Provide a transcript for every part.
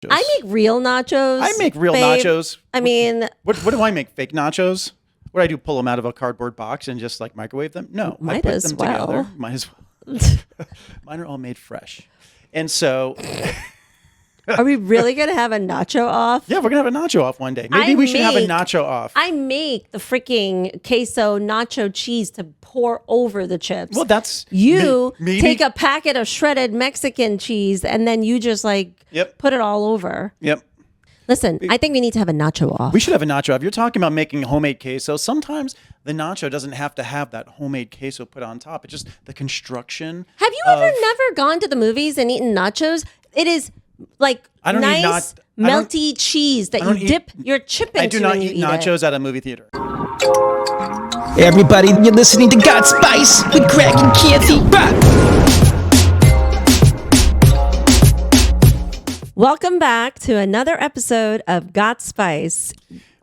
I make real nachos. I make real babe. nachos. I mean, what do I make? Fake nachos? What do I do? Pull them out of a cardboard box and just like microwave them? No, might I put as them well. together. Might as well. Mine are all made fresh, and so. Are we really going to have a nacho off? Yeah, we're going to have a nacho off one day. Maybe we should have a nacho off. I make the freaking queso nacho cheese to pour over the chips. Well, that's... You maybe, take a packet of shredded Mexican cheese and then you just put it all over. Yep. Listen, I think we need to have a nacho off. We should have a nacho off. You're talking about making homemade queso. Sometimes the nacho doesn't have to have that homemade queso put on top. It's just the construction. Have you ever never gone to the movies and eaten nachos? It is... like nice melty cheese that you dip your chip into. I do not eat nachos at a movie theater. Hey everybody, you're listening to Got Spice with Greg and Kirti. Welcome back to another episode of Got Spice,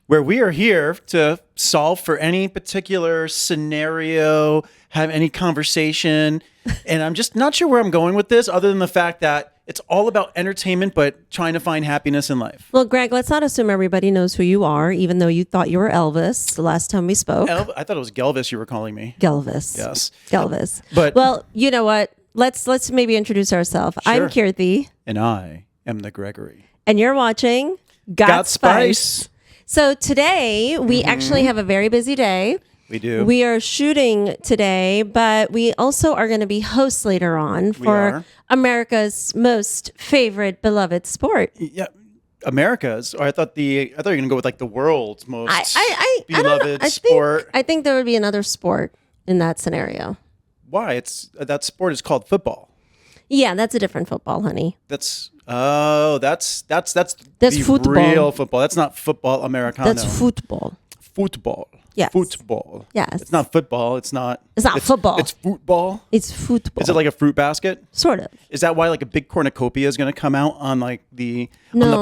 where we are here to solve for any particular scenario, have any conversation. And I'm just not sure where I'm going with this, other than the fact that it's all about entertainment, but trying to find happiness in life. Well, Greg, let's not assume everybody knows who you are, even though you thought you were Elvis the last time we spoke. I thought it was Gelvis you were calling me. Gelvis. Yes. Gelvis. But well, you know what? Let's maybe introduce ourselves. Sure. I'm Kirti. And I am the Gregory. And you're watching Got Spice. So today, we actually have a very busy day. We do. We are shooting today, but we also are going to be hosts later on for America's most favorite, beloved sport. Yeah, America's. Or I thought you were going to go with like the world's most beloved sport. I think there would be another sport in that scenario. Why? That sport is called football. Yeah, that's a different football, honey. That's the football. Real football. That's not football Americano. That's football. Football. Yes. Football. Yes. It's not football. It's not football. It's football. It's football. Is it like a fruit basket? Sort of. Is that why like a big cornucopia is going to come out on like on the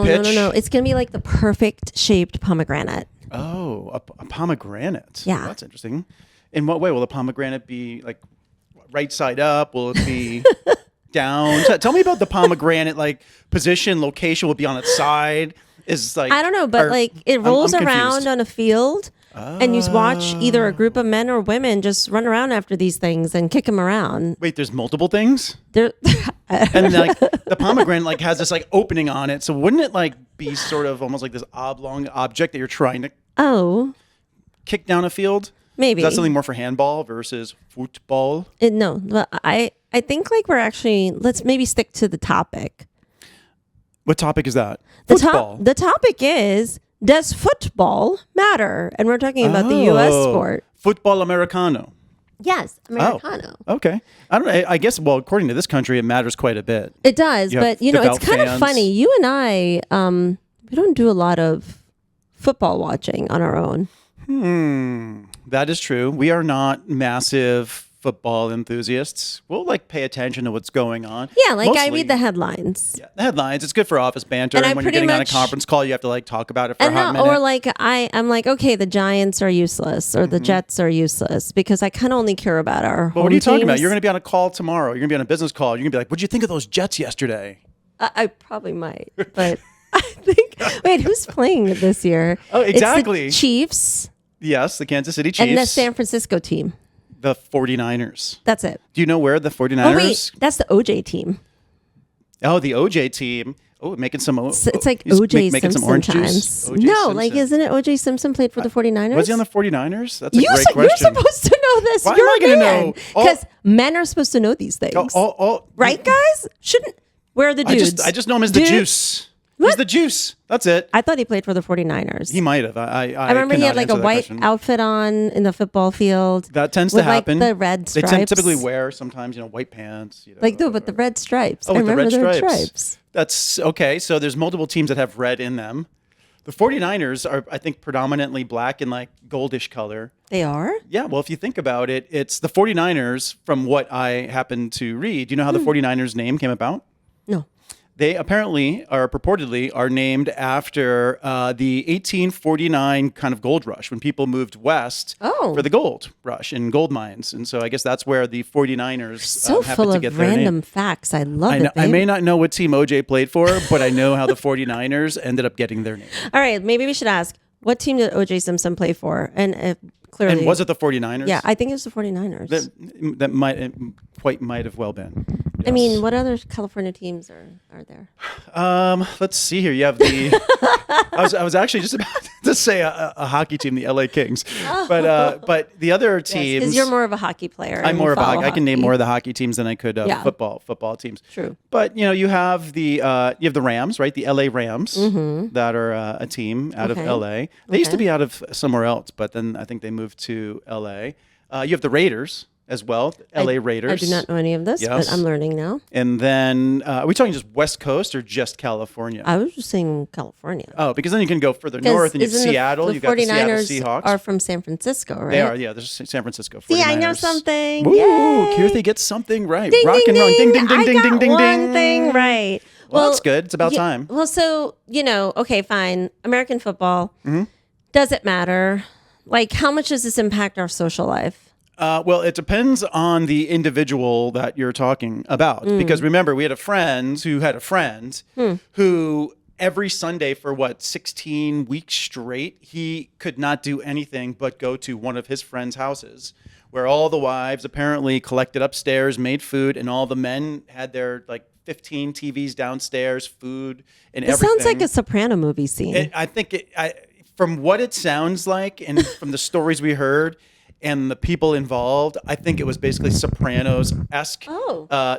pitch? No. It's going to be like the perfect shaped pomegranate. Oh, a pomegranate. Yeah. Oh, that's interesting. In what way will the pomegranate be like right side up? Will it be down? Tell me about the pomegranate, like position, location. Will it be on its side? Is like I don't know, but it rolls I'm around on a field. And you watch either a group of men or women just run around after these things and kick them around. Wait, there's multiple things? And like the pomegranate like has this like opening on it. So wouldn't it like be sort of almost like this oblong object that you're trying to kick down a field? Maybe. Is that something more for handball versus football? No, but I think like we're actually, let's maybe stick to the topic. What topic is that? Football. The topic is, does football matter? And we're talking about the U.S. sport. Football Americano. Yes, Americano. Oh, okay. I don't know. I guess, well, according to this country, it matters quite a bit. It does, but it's kind of funny. You and I, we don't do a lot of football watching on our own. That is true. We are not massive football enthusiasts. We'll like pay attention to what's going on. Yeah, like mostly, I read the headlines. Yeah, the headlines. It's good for office banter. And when you're getting on a conference call, you have to like talk about it for a hot minute. Or like I'm like, okay, the Giants are useless or the Jets are useless because I kind of only care about our home what are you talking teams. about? You're going to be on a call tomorrow. You're going to be on a business call. You're going to be like, what'd you think of those Jets yesterday? I probably might, but I think, wait, who's playing this year? Oh, exactly. It's the Chiefs. Yes, the Kansas City Chiefs. And the San Francisco team. The 49ers. That's it. Do you know where the 49ers? Oh, wait. That's the OJ team. Oh, the OJ team. Oh, making some... It's like OJ making Simpson some orange times. Juice? No, Simpson. like, isn't it OJ Simpson played for the 49ers? Was he on the 49ers? That's a great question. You're supposed to know this. Why You're am I a going to man. know? Because men are supposed to know these things. Right, guys? Where are the dudes? I just know him as the Juice. What? He's the Juice. That's it. I thought he played for the 49ers. He might have. I remember he had like a white outfit on in the football field. That tends to happen. Like the red stripes. They typically wear sometimes, white pants. But the red stripes. Oh, I remember the red stripes. That's okay. So there's multiple teams that have red in them. The 49ers are, I think, predominantly black and like goldish color. They are? Yeah. Well, if you think about it, it's the 49ers from what I happen to read. Do you know how the 49ers name came about? No. They apparently are purportedly are named after the 1849 kind of gold rush when people moved west for the gold rush in gold mines. And so I guess that's where the 49ers So happened full to of get their random name. facts. I love it. I babe. may not know what team OJ played for, but I know how the 49ers ended up getting their name. All right, maybe we should ask, what team did O.J. Simpson play for? And clearly, And was it the 49ers? Yeah, I think it was the 49ers. That might have well been. I mean, what other California teams are there? Let's see here. You have the. I was actually just about to say a hockey team, the LA Kings, but the other teams. Because you're more of a hockey player. I'm and more of a follow hockey. I can name more of the hockey teams than I could football teams. True. But you have the Rams, right? The LA Rams that are a team out of LA. They used to be out of somewhere else, but then I think they moved to LA. You have the Raiders as well, LA Raiders. I do not know any of this, but I'm learning now. And then, are we talking just West Coast or just California? I was just saying California. Oh, because then you can go further north and you have Seattle. The You've got the Seattle 49ers Seahawks. are from San Francisco, right? They are, yeah. There's San Francisco 49ers. See, I know something. Ooh, Yay. Kirti gets something right. Ding, Rock ding, and roll. Ding, ding, ding. ding, ding, I got ding, ding, one ding. thing right. Well, that's good. It's about time. Well, so, okay, fine. American football. Does it matter? Like, how much does this impact our social life? Well, it depends on the individual that you're talking about. Because remember, we had a friend who every Sunday for 16 weeks straight, he could not do anything but go to one of his friends' houses where all the wives apparently collected upstairs, made food, and all the men had their 15 TVs downstairs, food and everything. It sounds like a Soprano movie scene. I think from what it sounds like and from the stories we heard, and the people involved, I think it was basically Sopranos-esque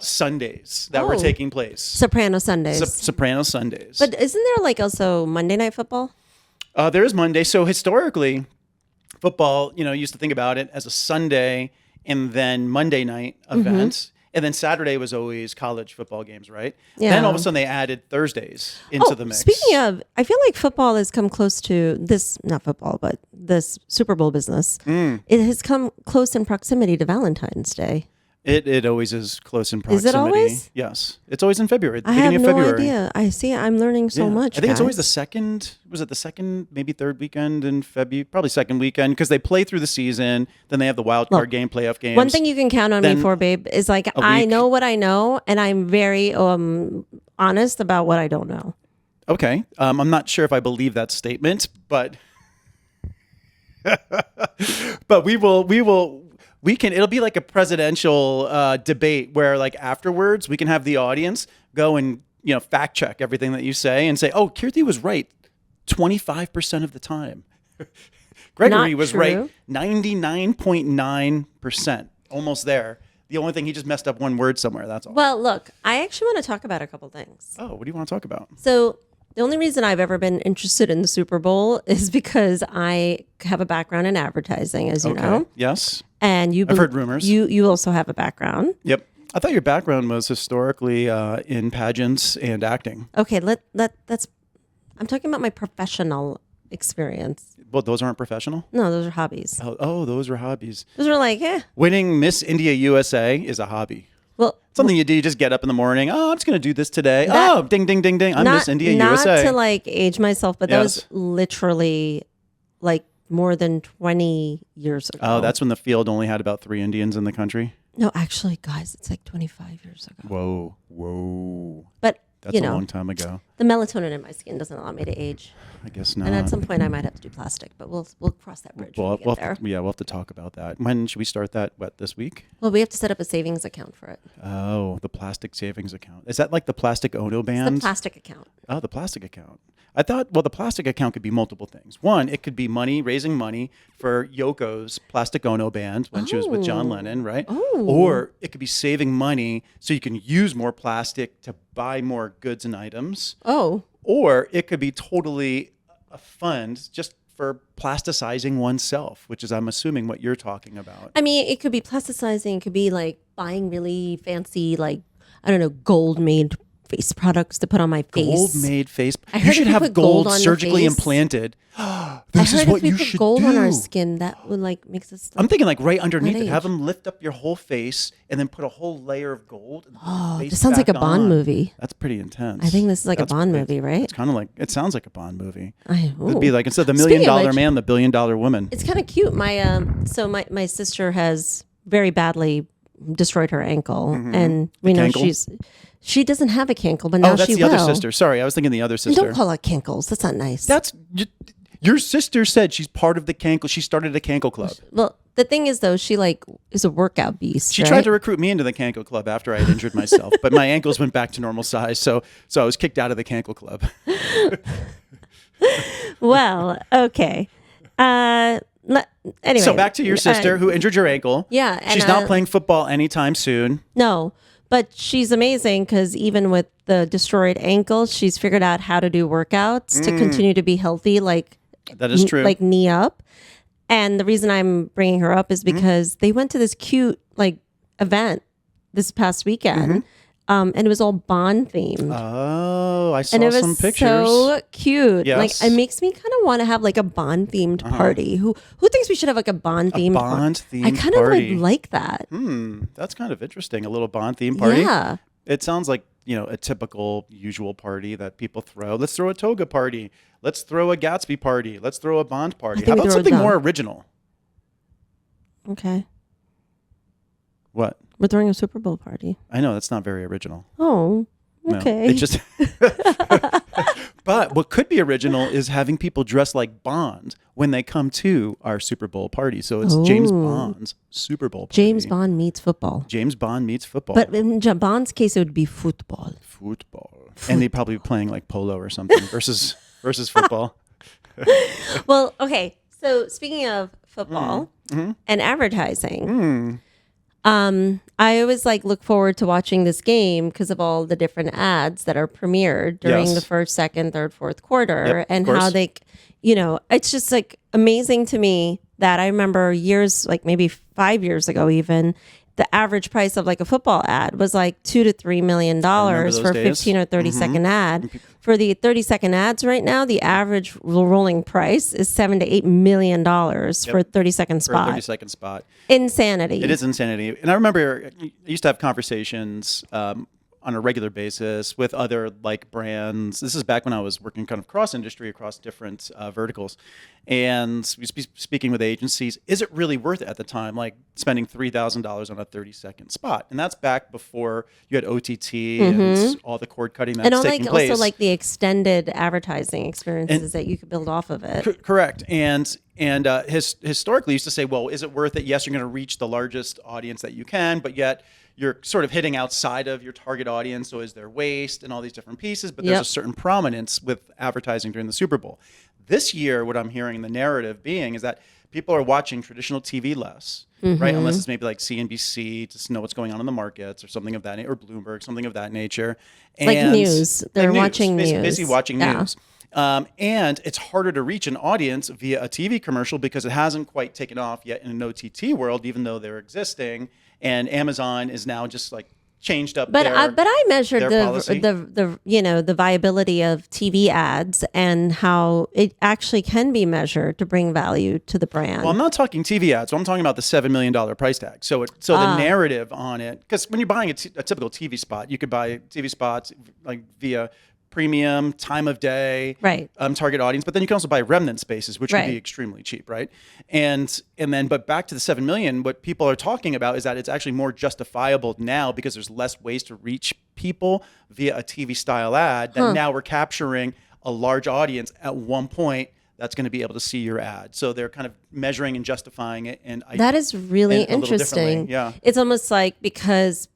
Sundays that were taking place. Soprano Sundays. Soprano Sundays. But isn't there also Monday Night Football? There is Monday. So historically, football, used to think about it as a Sunday and then Monday night event. And then Saturday was always college football games, right? Yeah. Then all of a sudden they added Thursdays into the mix. Speaking of, I feel like football has come close to this, not football, but this Super Bowl business. It has come close in proximity to Valentine's Day. It always is close in proximity. Is it always? Yes. It's always in February, the I beginning have of no February. idea. I see. I'm learning so much. I think it's always guys. the second, was it the second, maybe third weekend in February? Probably second weekend because they play through the season. Then they have the wild card game, playoff games. One thing you can count on me for, babe, is I know what I know, and I'm very honest about what I don't know. Okay. I'm not sure if I believe that statement, but it'll be like a presidential debate where afterwards we can have the audience go and fact check everything that you say and say, oh, Kirti was right 25% of the time. Gregory was right 99.9%, almost there. The only thing, he just messed up one word somewhere, that's all. Well, look, I actually want to talk about a couple things. Oh, what do you want to talk about? So the only reason I've ever been interested in the Super Bowl is because I have a background in advertising, as you know. Yes. And I've heard rumors. You also have a background. Yep. I thought your background was historically in pageants and acting. Okay, that's. I'm talking about my professional experience. Well, those aren't professional? No, those are hobbies. Oh, those are hobbies. Those are Winning Miss India USA is a hobby. Well, something you do. You just get up in the morning. Oh, I'm just going to do this today. Ding, ding, ding, ding. I'm Miss India USA. Not to age myself, but that was literally more than 20 years ago. Oh, that's when the field only had about 3 Indians in the country? No, actually, guys, it's 25 years ago. Whoa. But that's a long time ago. The melatonin in my skin doesn't allow me to age. I guess not. And at some point, I might have to do plastic, but we'll cross that bridge when we get there. We'll have to talk about that. When should we start that? This week? Well, we have to set up a savings account for it. Oh, the plastic savings account. Is that like the plastic Ono band? It's the plastic account. Oh, the plastic account. I thought, the plastic account could be multiple things. One, it could be raising money for Yoko's Plastic Ono band when she was with John Lennon, right? Oh. Or it could be saving money so you can use more plastic to buy more goods and items. Oh. Or it could be totally a fund just for plasticizing oneself, which is, I'm assuming, what you're talking about. I mean, it could be plasticizing. It could be buying really fancy, gold-made face products to put on my face. Gold-made face. I heard You should if you have put gold gold on your surgically face- implanted This I heard is what if we you put should gold on our do. skin, that would like makes us. I'm thinking like right underneath it, age. have them lift up your whole face and then put a whole layer of gold. And Oh, face this sounds like a back Bond on. movie. That's pretty intense. I think this is like That's a Bond pretty- movie, right? It's kind of like, it sounds like a Bond movie. Ooh. It'd be like, instead of the $1 Speaking million of which, man, the $1 billion woman. It's kind of cute. My sister has very badly destroyed her ankle, and we know cankle? she doesn't have a cankle, but now Oh, that's she the will. other sister. Sorry, I was thinking the other And sister. don't call her cankles. That's not nice. Your sister said she's part of the cankle. She started a cankle club. Well, the thing is though, she like is a workout beast. She right? tried to recruit me into the cankle club after I had injured myself, but my ankles went back to normal size, so I was kicked out of the cankle club. Well, okay. Anyway. So back to your sister who injured your ankle. Yeah, and, She's not playing football anytime soon. No, but she's amazing because even with the destroyed ankle, she's figured out how to do workouts to continue to be healthy, like That is true. like knee up. And the reason I'm bringing her up is because they went to this cute like event this past weekend, and it was all Bond themed. Oh, I saw And it was some pictures. so cute. Yes. Like it makes me kind of want to have like a Bond themed party. Who thinks we should have like a Bond themed Bond-themed I kind of party. would like that. That's kind of interesting. A little Bond theme party. Yeah. It sounds like, a typical usual party that people throw. Let's throw a toga party. Let's throw a Gatsby party. Let's throw a Bond party. think How we about throw something them. more original? Okay. What? We're throwing a Super Bowl party. I know that's not very original. Oh, No, okay. it just. But what could be original is having people dress like Bond when they come to our Super Bowl party. So it's James Ooh. Bond's Super Bowl party. James Bond meets football. James Bond meets football. But in Bond's case, it would be football. Football. And they'd probably be playing like polo or something versus football. Well, okay. So speaking of football Mm-hmm. and advertising, I always like look forward to watching this game because of all the different ads that are premiered during Yes. the first, second, third, fourth quarter, Yep, and of how course. they, it's just like amazing to me that I remember years, like maybe 5 years ago, even the average price of like a football ad was like $2 to $3 million those for a days. 15 or 30-second ad. For the 30-second ads right now, the average rolling price is $7 to $8 million for a 30-second For a spot. 30-second spot. Insanity. It is insanity. And I remember I used to have conversations on a regular basis with other like brands. This is back when I was working kind of cross industry, across different verticals. And we speaking with agencies, is it really worth it at the time? Like spending $3,000 on a 30-second spot. And that's back before you had OTT and all the cord cutting that's and all, taking like place. also like the extended advertising experiences that you could build off of it. Correct. And historically used to say, well, is it worth it? Yes, you're going to reach the largest audience that you can, but yet you're sort of hitting outside of your target audience. So is there waste and all these different pieces? But there's a certain prominence with advertising during the Super Bowl. This year, what I'm hearing the narrative being is that people are watching traditional TV less, right? Unless it's maybe like CNBC to know what's going on in the markets or something of that nature, or Bloomberg, something of that nature. Like news. They're like watching news. Basically watching Yeah. news. And it's harder to reach an audience via a TV commercial because it hasn't quite taken off yet in an OTT world, even though they're existing. And Amazon is now just like changed up But their I measured their policy. the viability of TV ads and how it actually can be measured to bring value to the brand. Well, I'm not talking TV ads. So I'm talking about the $7 million price tag. So the narrative on it, because when you're buying a typical TV spot, you could buy TV spots like via premium, time of day, Right. Target audience, but then you can also buy remnant spaces, which would Right. be extremely cheap, right? But back to the 7 million, what people are talking about is that it's actually more justifiable now because there's less ways to reach people via a TV style ad. That now we're capturing a large audience at one point that's going to be able to see your ad. So they're kind of measuring and justifying it. And that is really and a little differently, interesting. yeah. It's almost like because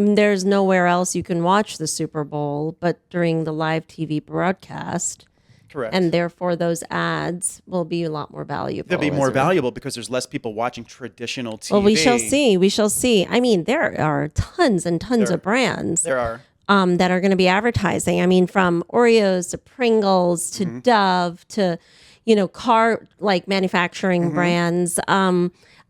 there's nowhere else you can watch the Super Bowl but during the live TV broadcast. Correct. And therefore, those ads will be a lot more valuable. They'll be more as a- valuable because there's less people watching traditional TV. Well, we shall see. We shall see. I mean, there are tons and tons of brands There are. that are going to be advertising. I mean, from Oreos to Pringles to Dove to, car like manufacturing brands.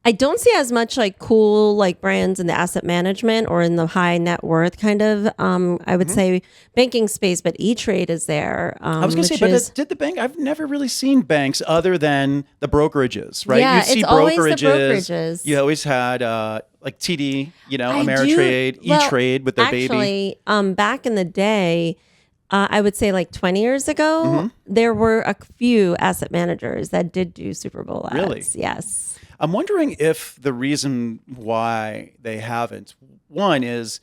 I don't see as much like cool like brands in the asset management or in the high net worth kind of I would say banking space, but E-Trade is there. I was going to say, but did the bank? I've never really seen banks other than the brokerages, right? Yeah, you see it's always the brokerages. You always had like TD, I Ameritrade, do- well, E-Trade with their baby. Actually, back in the day, I would say like 20 years ago, there were a few asset managers that did do Superbowl ads. Really? Yes. I'm wondering if the reason why they haven't, one is,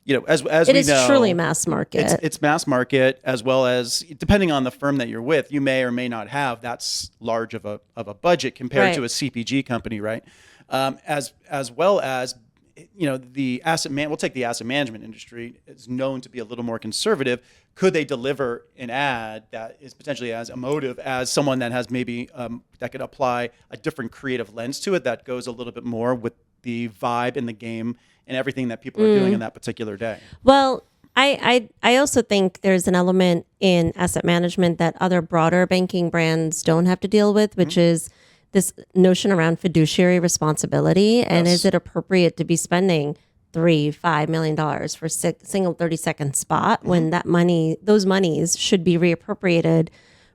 as we know, it is truly mass market. It's mass market, as well as depending on the firm that you're with, you may or may not have that's large of a budget compared to a CPG company, right? As well as the we'll take the asset management industry. It's known to be a little more conservative. Could they deliver an ad that is potentially as emotive as someone that has maybe that could apply a different creative lens to it that goes a little bit more with the vibe in the game and everything that people are doing in that particular day? Well, I also think there's an element in asset management that other broader banking brands don't have to deal with, which is this notion around fiduciary responsibility. And is it appropriate to be spending $3-5 million for a single 30-second spot when those monies should be reappropriated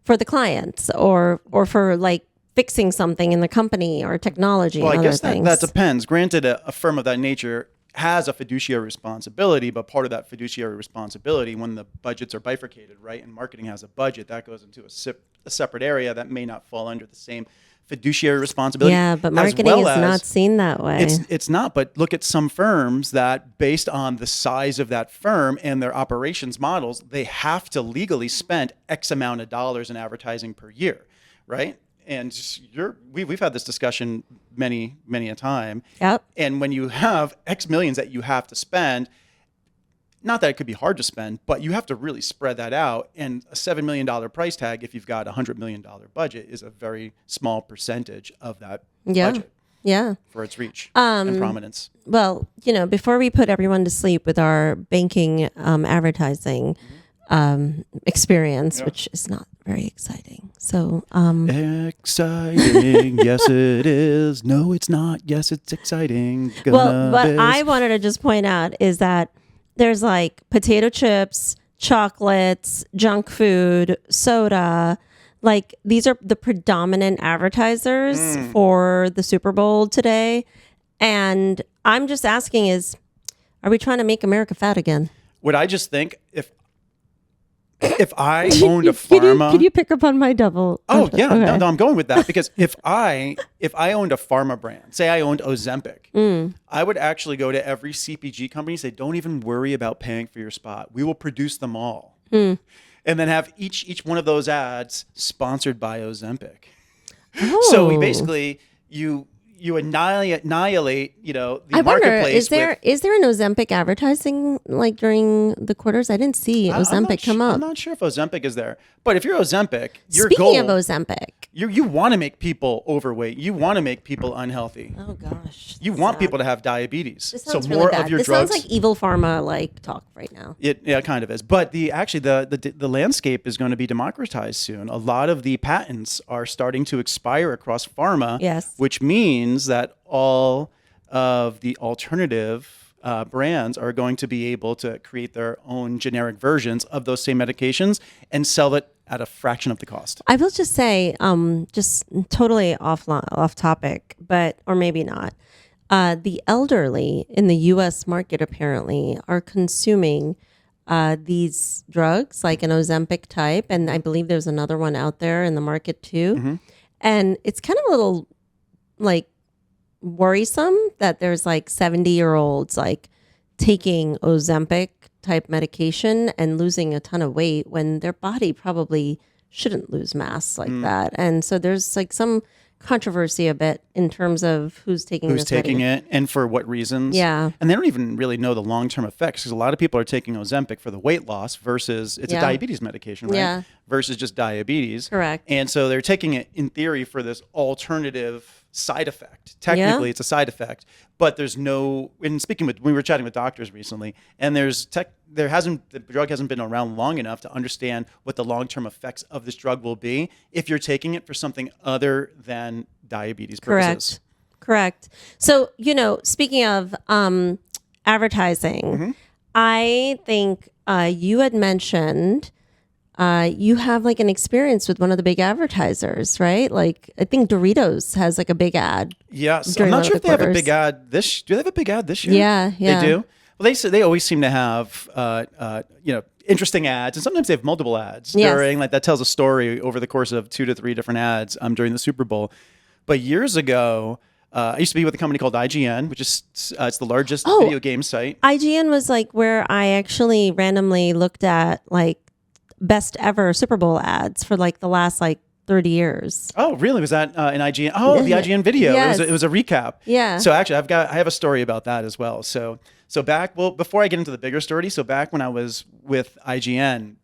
for the clients or for like fixing something in the company or technology? Well, and I guess other things. that depends. Granted, a firm of that nature has a fiduciary responsibility, but part of that fiduciary responsibility, when the budgets are bifurcated, right, and marketing has a budget, that goes into a separate area that may not fall under the same fiduciary responsibility. Yeah, but marketing is not seen that way. It's not, but look at some firms that based on the size of that firm and their operations models, they have to legally spend X amount of dollars in advertising per year, right? And we've had this discussion many a time. Yep. And when you have X millions that you have to spend, not that it could be hard to spend, but you have to really spread that out. And a $7 million price tag, if you've got a $100 million budget, is a very small percentage of that budget. Yeah. For its reach and prominence. Well, before we put everyone to sleep with our banking advertising experience, which is not very exciting. So, exciting. Yes, it is. No, it's not. Yes, it's exciting. What I wanted to just point out is that there's like potato chips, chocolates, junk food, soda. Like these are the predominant advertisers for the Super Bowl today. And I'm just asking are we trying to make America fat again? Would I just think if I owned a pharma, could you pick up on my double? Oh yeah, okay. no, I'm going with that because if I owned a pharma brand, say I owned Ozempic, I would actually go to every CPG company and say, don't even worry about paying for your spot. We will produce them all, and then have each one of those ads sponsored by Ozempic. Oh. So we basically you annihilate the I wonder, marketplace. is there an Ozempic advertising like during the quarters? I didn't see Ozempic come up. I'm not sure if Ozempic is there, but if you're Ozempic, your Speaking goal of Ozempic, you want to make people overweight. You want to make people unhealthy. Oh gosh, you want people to have diabetes. This So sounds more really bad. of your this drugs. sounds like evil pharma like talk right now. It kind of is. But the landscape is going to be democratized soon. A lot of the patents are starting to expire across pharma. Yes. Which means that all of the alternative brands are going to be able to create their own generic versions of those same medications and sell it at a fraction of the cost. I will just say, just totally off topic, or maybe not. The elderly in the U.S. market apparently are consuming these drugs, like an Ozempic type, and I believe there's another one out there in the market too. And it's kind of a little like worrisome that there's like 70-year-olds like taking Ozempic type medication and losing a ton of weight when their body probably shouldn't lose mass like that. And so there's like some controversy a bit in terms of who's taking it and for what reasons. Yeah. And they don't even really know the long-term effects because a lot of people are taking Ozempic for the weight loss versus it's a diabetes medication, right? Yeah. Versus just diabetes. Correct. And so they're taking it in theory for this alternative side effect. Technically, it's a side effect, but there's no. And we were chatting with doctors recently, and the drug hasn't been around long enough to understand what the long-term effects of this drug will be if you're taking it for something other than diabetes purposes. Correct. So, speaking of advertising, I think you had mentioned you have like an experience with one of the big advertisers, right? Like I think Doritos has like a big ad. Yes. I'm during not one of sure the if they have a quarters. big ad this. Do they have a big ad this year? Yeah, yeah. They do. Well, they always seem to have interesting ads, and sometimes they have multiple ads Yes. during like that tells a story over the course of 2 to 3 different ads during the Super Bowl. But years ago, I used to be with a company called IGN, which is it's the largest video game site. IGN was like where I actually randomly looked at like best ever Super Bowl ads for like the last like 30 years. Oh, really? Was that an IGN? Oh, the IGN video. Yes. It was a recap. Yeah. So actually, I have a story about that as well. So before I get into the bigger story, so back when I was with IGN,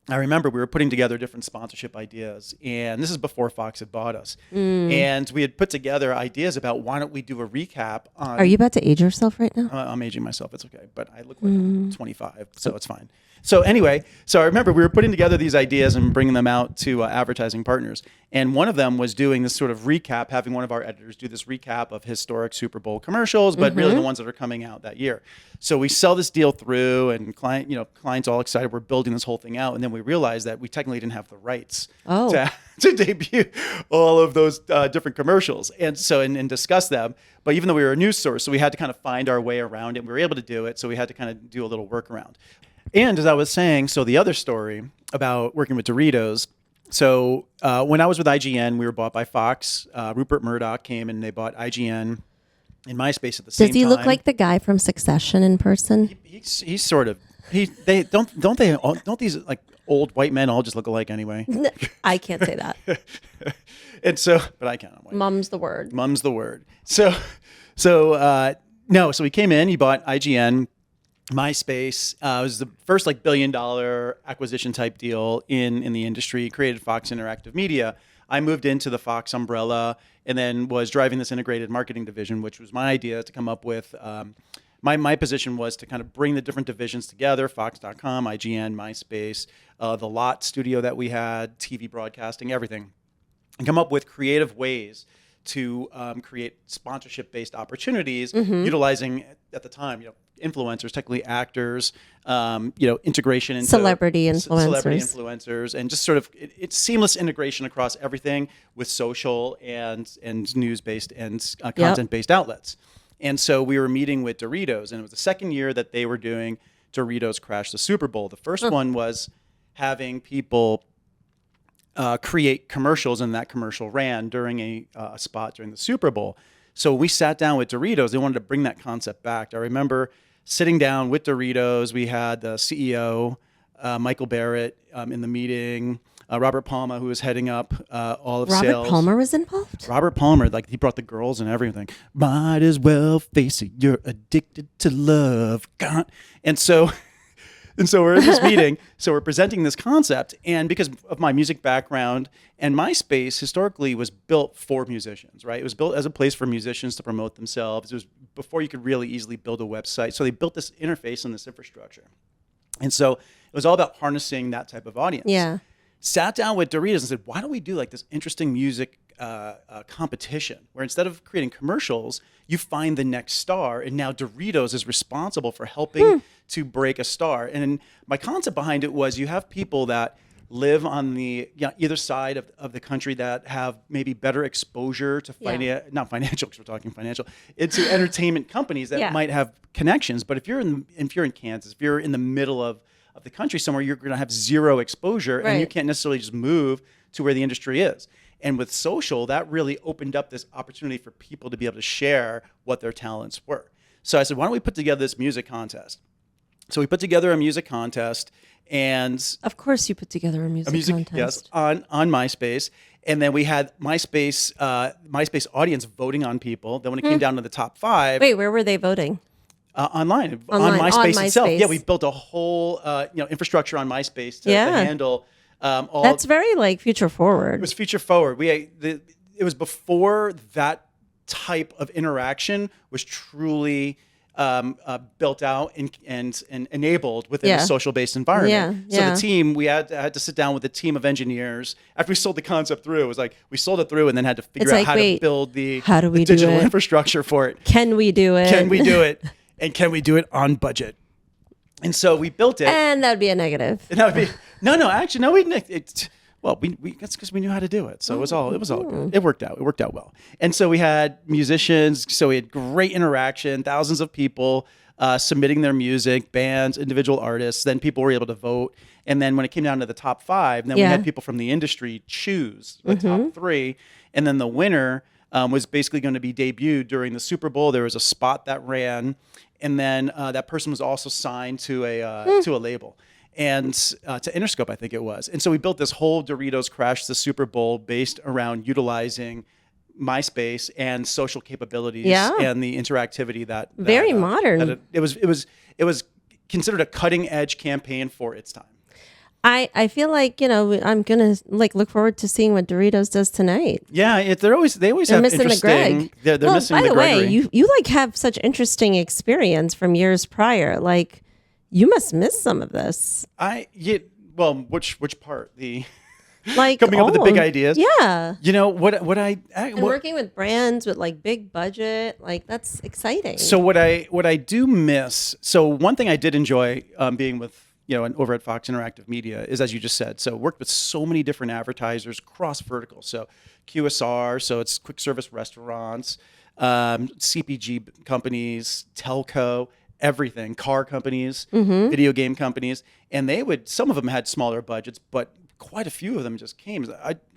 I remember we were putting together different sponsorship ideas, and this is before Fox had bought us. And we had put together ideas about why don't we do a recap on. Are you about to age yourself right now? I'm aging myself. It's okay, but I look like I'm 25, so it's fine. So anyway, I remember we were putting together these ideas and bringing them out to advertising partners. And one of them was doing this sort of recap, having one of our editors do this recap of historic Super Bowl commercials, but really the ones that are coming out that year. So we sell this deal through, and clients all excited. We're building this whole thing out, and then we realized that we technically didn't have the rights to debut all of those different commercials, and discuss them. But even though we were a news source, so we had to kind of find our way around it. We were able to do it, so we had to kind of do a little workaround. And as I was saying, so the other story about working with Doritos. So when I was with IGN, we were bought by Fox. Rupert Murdoch came and they bought IGN and MySpace at the same time. Does he look like the guy from Succession in person? He's sort of don't these like old white men all just look alike anyway? I can't say that. And so, but I can. I'm white. Mum's the word. Mum's the word. So he came in. He bought IGN. MySpace was the first like $1 billion acquisition type deal in the industry. Created Fox Interactive Media. I moved into the Fox umbrella and then was driving this integrated marketing division, which was my idea to come up with. My position was to kind of bring the different divisions together: Fox.com, IGN, MySpace, the Lot studio that we had, TV broadcasting, everything, and come up with creative ways to create sponsorship-based opportunities, utilizing at the time, influencers, technically actors, integration into Celebrity influencers, and just sort of it's seamless integration across everything with social and news-based and content-based outlets. And so we were meeting with Doritos, and it was the second year that they were doing Doritos Crash the Super Bowl. The first one was having people create commercials, and that commercial ran during a spot during the Super Bowl. So we sat down with Doritos. They wanted to bring that concept back. I remember sitting down with Doritos. We had the CEO, Michael Barrett, in the meeting. Robert Palmer, who was heading up all of sales. Robert Palmer was involved? Robert Palmer, like he brought the girls and everything. Might as well face it, you're addicted to love. And so we're in this meeting. So we're presenting this concept. And because of my music background, and MySpace historically was built for musicians, right? It was built as a place for musicians to promote themselves. It was before you could really easily build a website. So they built this interface and this infrastructure. And so it was all about harnessing that type of audience. Yeah. Sat down with Doritos and said, why don't we do like this interesting music competition where instead of creating commercials, you find the next star, and now Doritos is responsible for helping to break a star. And my concept behind it was you have people that live on the either side of the country that have maybe better exposure to not financial, because we're talking financial, into entertainment companies that might have connections. But if you're in Kansas, if you're in the middle of the country somewhere, you're going to have zero exposure, and you can't necessarily just move to where the industry is. And with social, that really opened up this opportunity for people to be able to share what their talents were. So I said, why don't we put together this music contest? So we put together a music contest, and of course you put together a music contest. Yes, on MySpace. And then we had MySpace audience voting on people. Then when it came down to the top 5. Wait, where were they voting? Online, on MySpace itself. Yeah, we built a whole infrastructure on MySpace to handle all. That's very like future forward. It was future forward. It was before that type of interaction was truly built out and enabled within a social-based environment. Yeah, So yeah. the team, we had to sit down with a team of engineers after we sold the concept through. It was like we sold it through and then had to figure out how to build how do we the do digital it? infrastructure for it. Can we do it? Can we do it? And can we do it on budget? And so we built it. And that would be a negative. And that would be actually no. We that's because we knew how to do it. So it was all good. It worked out. It worked out well. And so we had musicians. So we had great interaction. Thousands of people submitting their music, bands, individual artists. Then people were able to vote. And then when it came down to the top 5, then we had people from the industry choose the top 3. And then the winner was basically going to be debuted during the Superbowl. There was a spot that ran. And then that person was also signed to a label and to Interscope, I think it was. And so we built this whole Doritos Crash the Super Bowl based around utilizing MySpace and social capabilities and the interactivity that very modern. It was considered a cutting edge campaign for its time. I feel like, I'm gonna look forward to seeing what Doritos does tonight. Yeah, they always They're have missing the interesting. Greg. They're missing the By the Gregory. way, you have such interesting experience from years prior. Like, you must miss some of this. Which part? The Like coming up with the big ideas. Yeah. And Working with brands with big budget, that's exciting. So what I do miss. So one thing I did enjoy being with and over at Fox Interactive Media is, as you just said, so worked with so many different advertisers cross vertical. So QSR, so it's quick service restaurants, CPG companies, telco, everything, car companies, video game companies, and some of them had smaller budgets, but quite a few of them just came.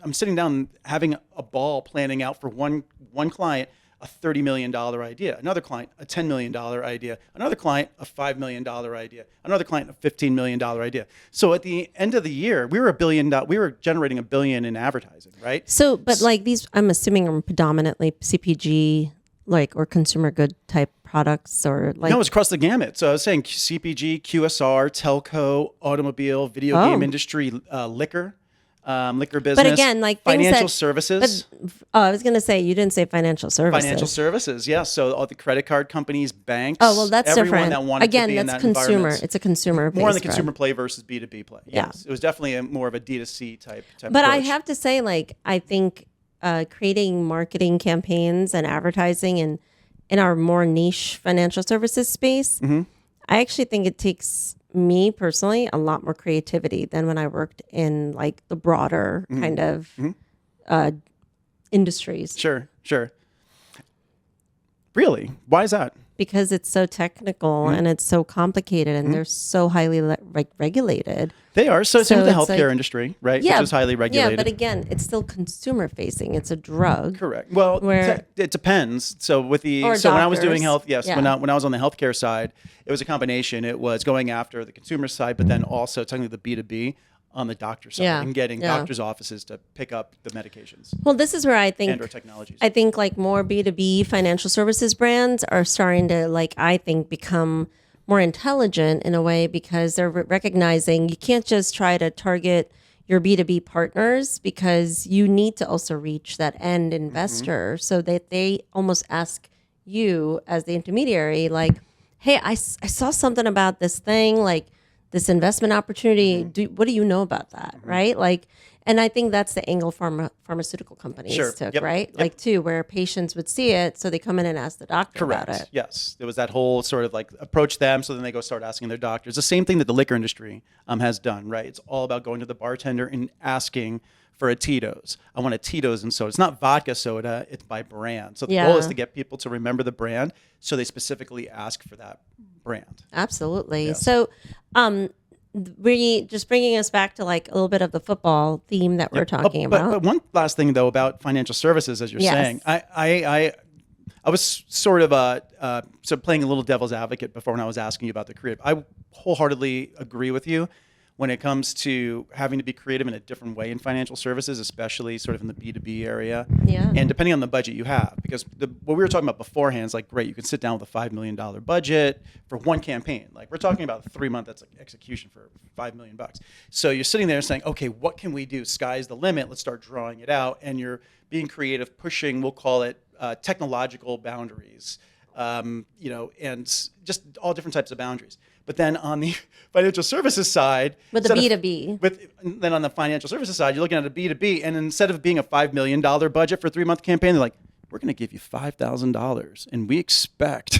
I'm sitting down having a ball planning out for one client a $30 million idea, another client a $10 million idea, another client a $5 million idea, another client a $15 million idea. So at the end of the year, we were generating $1 billion in advertising, right? So, but these, I'm assuming, are predominantly CPG, or consumer good type products, or No, it's across the gamut. So I was saying CPG, QSR, telco, automobile, video game industry, liquor business. But again, financial services. I was going to say, you didn't say financial services. Financial services, yeah. So all the credit card companies, banks. Oh, well, that's everyone different. That wanted to be in that consumer. environment. It's a consumer. More on the consumer play versus B2B play. Yeah. Yes. It was definitely more of a D2C type But approach. I have to say, I think creating marketing campaigns and advertising in our more niche financial services space, I actually think it takes me personally a lot more creativity than when I worked in the broader kind of industries. Sure. Really? Why is that? Because it's so technical and it's so complicated and they're so highly regulated. They are. So same with the it's healthcare industry, right? Yeah, Which is highly regulated. Yeah, but again, it's still consumer facing. It's a drug. Correct. Well, it depends. So with when I was doing health, yes, when I was on the healthcare side, it was a combination. It was going after the consumer side, but then also technically the B2B on the doctor side and getting doctors' offices to pick up the medications. Well, this is where I think and/or technologies. I think more B2B financial services brands are starting to I think become more intelligent in a way, because they're recognizing you can't just try to target your B2B partners, because you need to also reach that end investor, so that they almost ask you as the intermediary, hey, I saw something about this thing, this investment opportunity. What do you know about that? Right? And I think that's the angle pharmaceutical companies took, right? Yep. Too, where patients would see it, so they come in and ask the doctor about it. Yes. There was that whole sort of approach them, so then they go start asking their doctors. The same thing that the liquor industry has done, right? It's all about going to the bartender and asking for a Tito's. I want a Tito's and soda. It's not vodka soda, it's by brand. So the goal is to get people to remember the brand, so they specifically ask for that brand. Absolutely. Yes. So, really just bringing us back to a little bit of the football theme that we're talking about. But one last thing though about financial services, as you're saying, I was sort of playing a little devil's advocate before when I was asking you about the creative. I wholeheartedly agree with you when it comes to having to be creative in a different way in financial services, especially sort of in the B2B area. Yeah. And depending on the budget you have, because what we were talking about beforehand is great, you can sit down with a $5 million budget for one campaign. We're talking about 3 month, that's execution for $5 million. So you're sitting there saying, okay, what can we do? Sky's the limit. Let's start drawing it out. And you're being creative, pushing, we'll call it technological boundaries. and just all different types of boundaries. But then on the financial services side, With the B2B. Then on the financial services side, you're looking at a B2B, and instead of being a $5 million budget for a 3-month campaign, they're like, we're going to give you $5,000, and we expect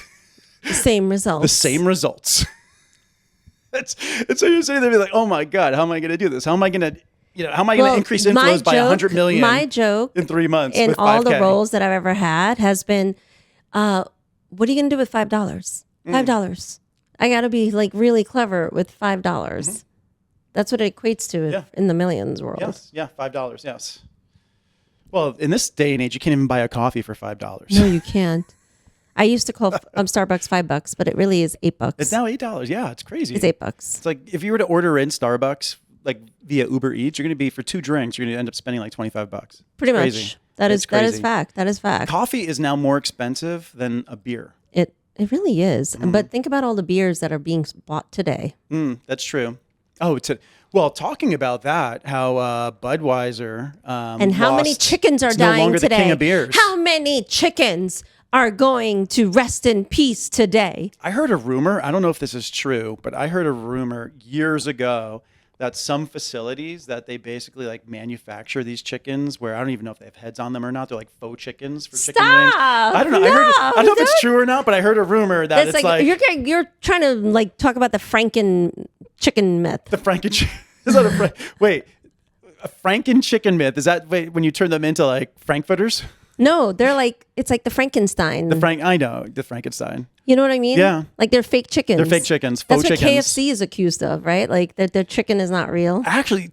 The same results. the same results. And so you're sitting there, like, oh my God, how am I going to do this? How am I going to increase inflows by 100 million? My joke in 3 months in with all 5K? the roles that I've ever had has been, what are you going to do with $5? $5. I got to be like really clever with $5. Mm-hmm. That's what it equates to in the millions world. Yes, yeah, $5. Yes. Well, in this day and age, you can't even buy a coffee for $5. No, you can't. I used to call Starbucks $5, but it really is $8. It's now $8. Yeah, it's crazy. It's $8. It's like if you were to order in Starbucks like via Uber Eats, you're going to be for 2 drinks, you're going to end up spending like $25. Pretty much. Crazy. That is crazy. fact. That is fact. Coffee is now more expensive than a beer. It really is. But think about all the beers that are being bought today. That's true. Oh, talking about that, how Budweiser and how many chickens are dying no longer today? The king of beers. How many chickens are going to rest in peace today? I heard a rumor. I don't know if this is true, but I heard a rumor years ago that some facilities that they basically like manufacture these chickens where I don't even know if they have heads on them or not. They're like faux chickens for chicken wings. I don't know. I don't know if it's true or not, but I heard a rumor that it's like you're trying to like talk about the Franken chicken myth. The Franken chicken. Is that a Franken chicken myth? Is that when you turn them into like Frankfurters? No, they're like, it's like the Frankenstein. I know, the Frankenstein. You know what I mean? Yeah. Like they're fake chickens. They're fake chickens, That's faux what chickens. KFC is accused of, right? Like that their chicken is not real. Actually,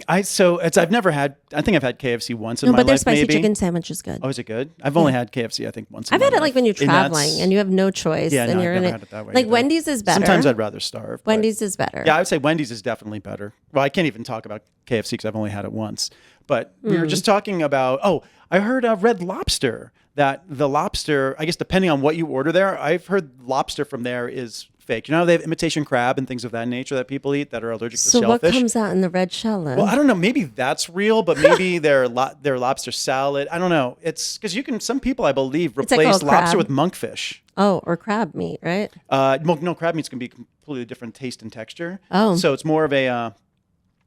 I've never had, I think I've had KFC once in my life. But their spicy maybe. chicken sandwich is good. Oh, is it good? I've only had KFC, I think, once in I've my had it life. like when you're traveling and you have no choice. Yeah, and no, you're I've in never had it that way Like either. Wendy's is better. Sometimes I'd rather starve. Wendy's is better. Yeah, I would say Wendy's is definitely better. Well, I can't even talk about KFC because I've only had it once. But we were just talking about, I heard Red Lobster, that the lobster, I guess depending on what you order there, I've heard lobster from there is fake. You know, they have imitation crab and things of that nature that people eat that are allergic to So shellfish. what comes out in the red shell then? Well, I don't know. Maybe that's real, but maybe their lobster salad. I don't know. It's because some people, I believe, It's like replace a lobster crab. with monkfish. Oh, or crab meat, right? No, crab meat's going to be completely different taste and texture. Oh. So it's more of a,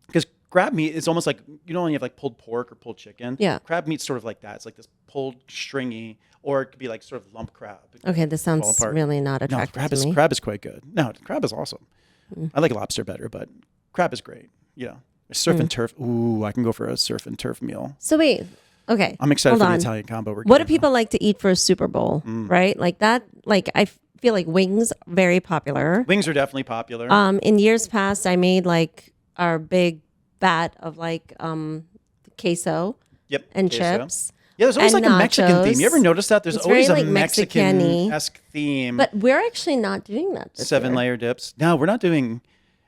because crab meat is almost like, when you have like pulled pork or pulled chicken. Yeah. Crab meat's sort of like that. It's like this pulled, stringy, or it could be like sort of lump crab. Okay, this sounds really not attractive to me. Crab is quite good. No, crab is awesome. I like lobster better, but crab is great. Yeah. Surf and turf. Ooh, I can go for a surf and turf meal. So wait, okay. I'm excited hold for on. the Italian combo. What do people like to eat for a Super Bowl, right? Like that, like I feel like wings, very popular. Wings are definitely popular. In years past, I made like our big vat of like queso and queso. chips. Yeah, there's always and like a Mexican nachos. theme. You ever notice that? There's It's always very, a like, Mexican-esque theme. But we're actually not doing that this year. 7-layer dips. No, we're not doing.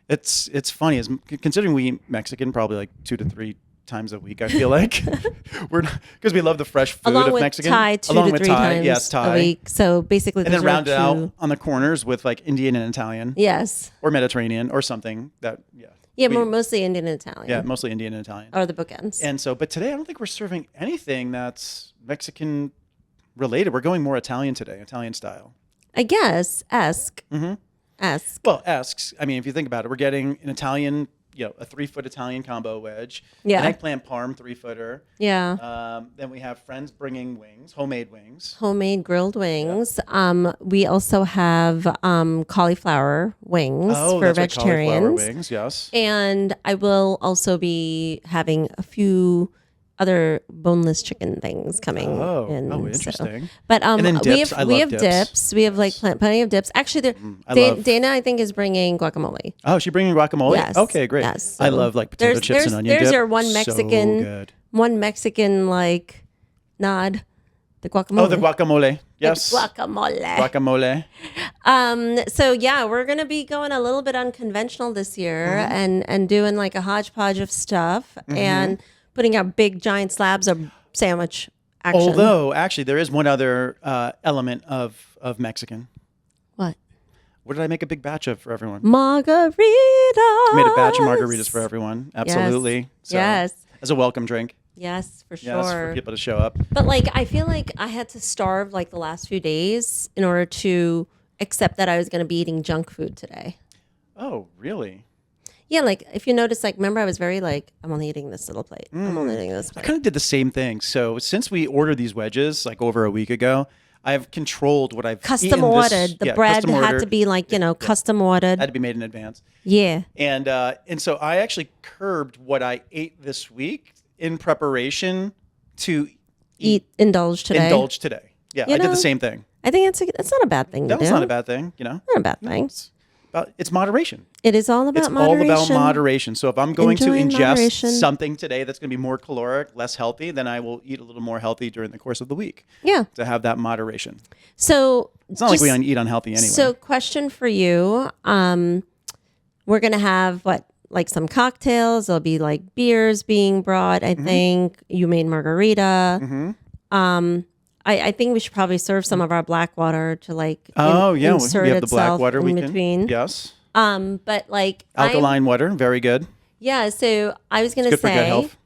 It's funny, considering we eat Mexican probably like 2 to 3 times a week. I feel like we're because we love the fresh food Along of with Mexican. Thai, 2 Along to with 3 Thai, times yes, Thai. a week. So basically, And then those are round it out 2. on the corners with like Indian and Italian. Yes. Or Mediterranean or something that Yeah, mostly Indian and Italian. Yeah, mostly Indian and Italian. Or the bookends. And so, but today I don't think we're serving anything that's Mexican related. We're going more Italian today, Italian style. I guess esque. Esque. Well, esque. I mean, if you think about it, we're getting an Italian, a 3-foot Italian combo wedge. Yeah. An eggplant parm 3-footer. Yeah. Then we have friends bringing wings, homemade wings. Homemade grilled wings. We also have cauliflower wings for that's right, vegetarians. cauliflower wings, yes. And I will also be having a few other boneless chicken things coming in. Oh, interesting. So. But And then we dips. have I we love have dips. dips. We have like plenty of dips. Actually, Dana I think is bringing guacamole. Oh, is she bringing guacamole? Yes. Okay, great. Yes. I love like potato chips and onion dip. There's your one Mexican, So good. like nod. The guacamole. Oh, the guacamole. Yes. The guacamole. Guacamole. So yeah, we're gonna be going a little bit unconventional this year and doing like a hodgepodge of stuff and putting out big giant slabs of sandwich action. Although, actually, there is one other element of Mexican. What? What did I make a big batch of for everyone? Margaritas. I made a batch of margaritas for everyone. Absolutely. So, Yes. As a welcome drink. Yes, for Yes, for sure. people to show up. But like, I feel like I had to starve like the last few days in order to accept that I was going to be eating junk food today. Oh, really? Yeah, like if you notice, like remember I was very like, I'm only eating this little plate. I'm only eating this I plate. kind of did the same thing. So since we ordered these wedges like over a week ago, I've controlled what I've Custom eaten ordered. this, The bread custom had to ordered. be like, custom ordered. Had to be made in advance. Yeah. And so I actually curbed what I ate this week in preparation to Indulge today. indulge today. Yeah, I did know, the same thing. I think it's not a bad thing to That do. was not a bad thing, Not a bad thing. It's moderation. It is all about It's moderation. all about moderation. So if I'm going to Enjoy ingest moderation. something today that's going to be more caloric, less healthy, then I will eat a little more healthy during the course of the week Yeah. to have that moderation. So It's not like we eat unhealthy anyway. So, question for you: we're gonna have like some cocktails. There'll be like beers being brought. I think you made margarita. I think we should probably serve some of our black water to like insert we have the black itself water. in between. Yes. But like Alkaline water, very good. Yeah. So I was gonna Good for gut say, health.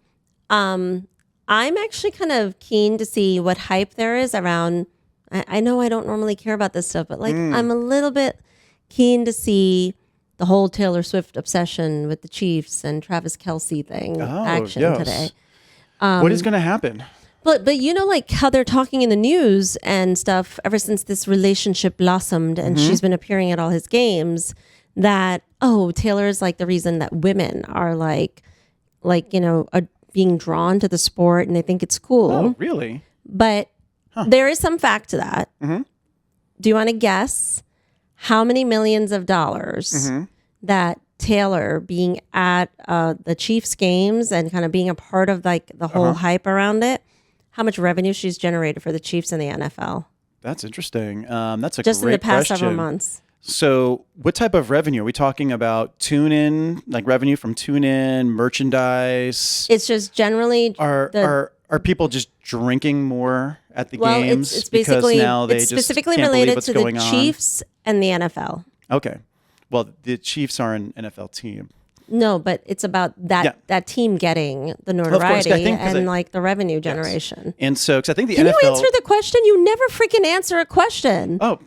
I'm actually kind of keen to see what hype there is around. I know I don't normally care about this stuff, but like I'm a little bit keen to see the whole Taylor Swift obsession with the Chiefs and Travis Kelce thing action yes. today. What is going to happen? But like how they're talking in the news and stuff ever since this relationship blossomed and she's been appearing at all his games, that Taylor is like the reason that women are like being drawn to the sport and they think it's cool. Oh, really? But there is some fact to that. Do you want to guess how many millions of dollars that Taylor being at the Chiefs games and kind of being a part of like the whole hype around it, how much revenue she's generated for the Chiefs and the NFL? That's interesting. That's a Just in great the past question. several months. So what type of revenue? Are we talking about tune-in, like revenue from tune-in, merchandise? It's just generally Are people just drinking more at the games? It's because basically now they it's just specifically can't believe related what's to the going on? Chiefs and the NFL. Okay. Well, the Chiefs are an NFL team. No, but it's about that team getting the notoriety and like the revenue generation. And so, because I think the Can NFL. you answer the question? You never freaking answer a question. Oh,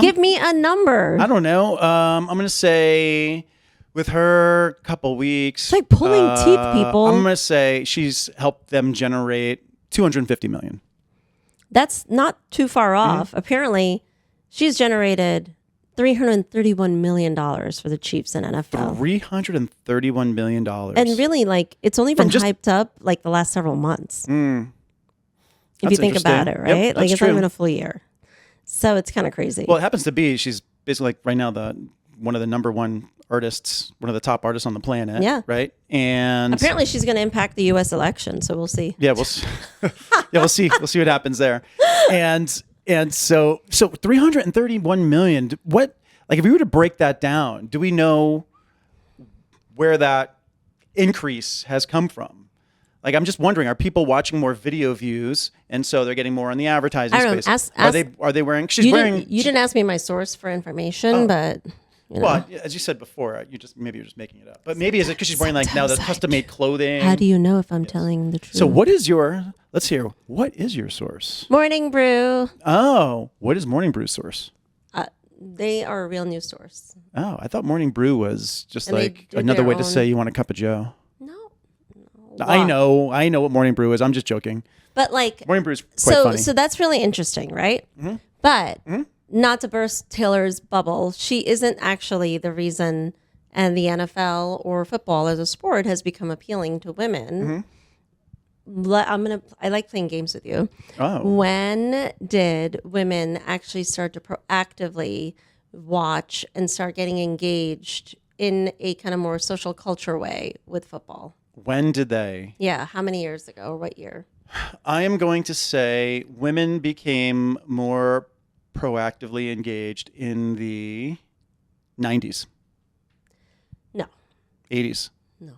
Give me a number. I don't know. I'm going to say with her couple weeks. It's like pulling teeth, people. I'm going to say she's helped them generate $250 million. That's not too far off. Apparently, she's generated $331 million for the Chiefs and NFL. $331 million. And really, like, it's only been hyped up like the last several months. If you think about it, right? Yep, like, it's true. not even a full year. So it's kind of crazy. Well, it happens to be she's basically like right now one of the number one artists, one of the top artists on the planet. Yeah. Right. And apparently, she's going to impact the U.S. election. So we'll see. Yeah, we'll see. We'll see what happens there. And so 331 million. What, like, if we were to break that down, do we know where that increase has come from? Like, I'm just wondering, are people watching more video views, and so they're getting more on the advertising space? Are they wearing? You didn't ask me my source for information, but you know. Well, as you said before, maybe you're just making it up. But maybe is it because she's wearing like now the custom made clothing? How do you know if I'm telling the truth? So what is your? Let's hear. What is your source? Morning Brew. Oh, what is Morning Brew's source? They are a real news source. Oh, I thought Morning Brew was just And they like do another their way to own- say you want a cup of Joe. No. I know what Morning Brew is. I'm just joking. But like Morning Brew is quite funny. So that's really interesting, right? But not to burst Taylor's bubble, she isn't actually the reason, and the NFL or football as a sport has become appealing to women. I like playing games with you. Oh. When did women actually start to proactively watch and start getting engaged in a kind of more social culture way with football? When did they? Yeah, how many years ago or what year? I am going to say women became more proactively engaged in the 90s, No. 80s, No.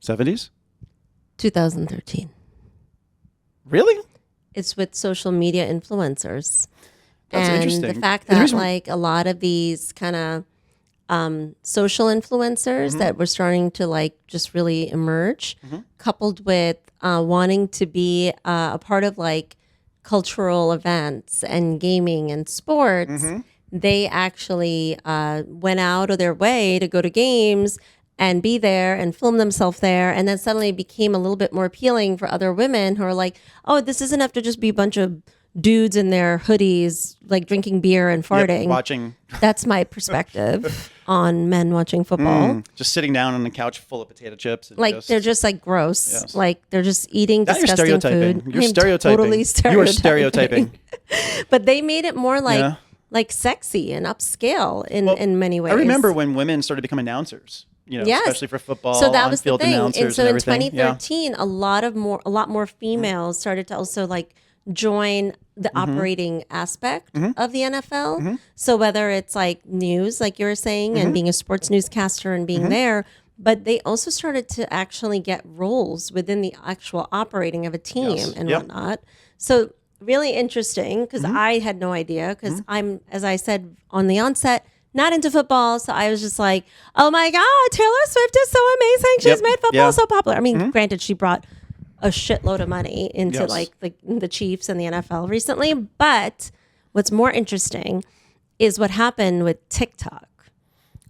70s. 2013. Really? It's with social media influencers. That's and interesting. the fact The that reason- like a lot of these kind of social influencers that were starting to like just really emerge, coupled with wanting to be a part of like cultural events and gaming and sports. They actually went out of their way to go to games and be there and film themselves there. And then suddenly became a little bit more appealing for other women who are like, oh, this doesn't have to just be a bunch of dudes in their hoodies, like drinking beer and farting. Watching. That's my perspective on men watching football. Just sitting down on the couch full of potato chips. And Like they're just like gross. Yes. Like they're just eating Now you're disgusting stereotyping. food. You're I'm stereotyping. Totally stereotyping. You are stereotyping. But they made it more like Yeah. like sexy and upscale in many ways. I remember when women started to become announcers. Yes. Especially for football. So that was the on-field thing. announcers And so in everything. 2013, a lot more females started to also like join the operating aspect of the NFL. So whether it's like news, like you were saying, and being a sports newscaster and being there, but they also started to actually get roles within the actual operating of a team Yes. and Yep. whatnot. So really interesting because I had no idea because I'm, as I said on the onset, not into football. So I was just like, oh my God, Taylor Swift is so amazing. She's Yep. made football Yeah. so popular. I mean, granted, she brought a shitload of money into Yes. like the Chiefs and the NFL recently. But what's more interesting is what happened with TikTok.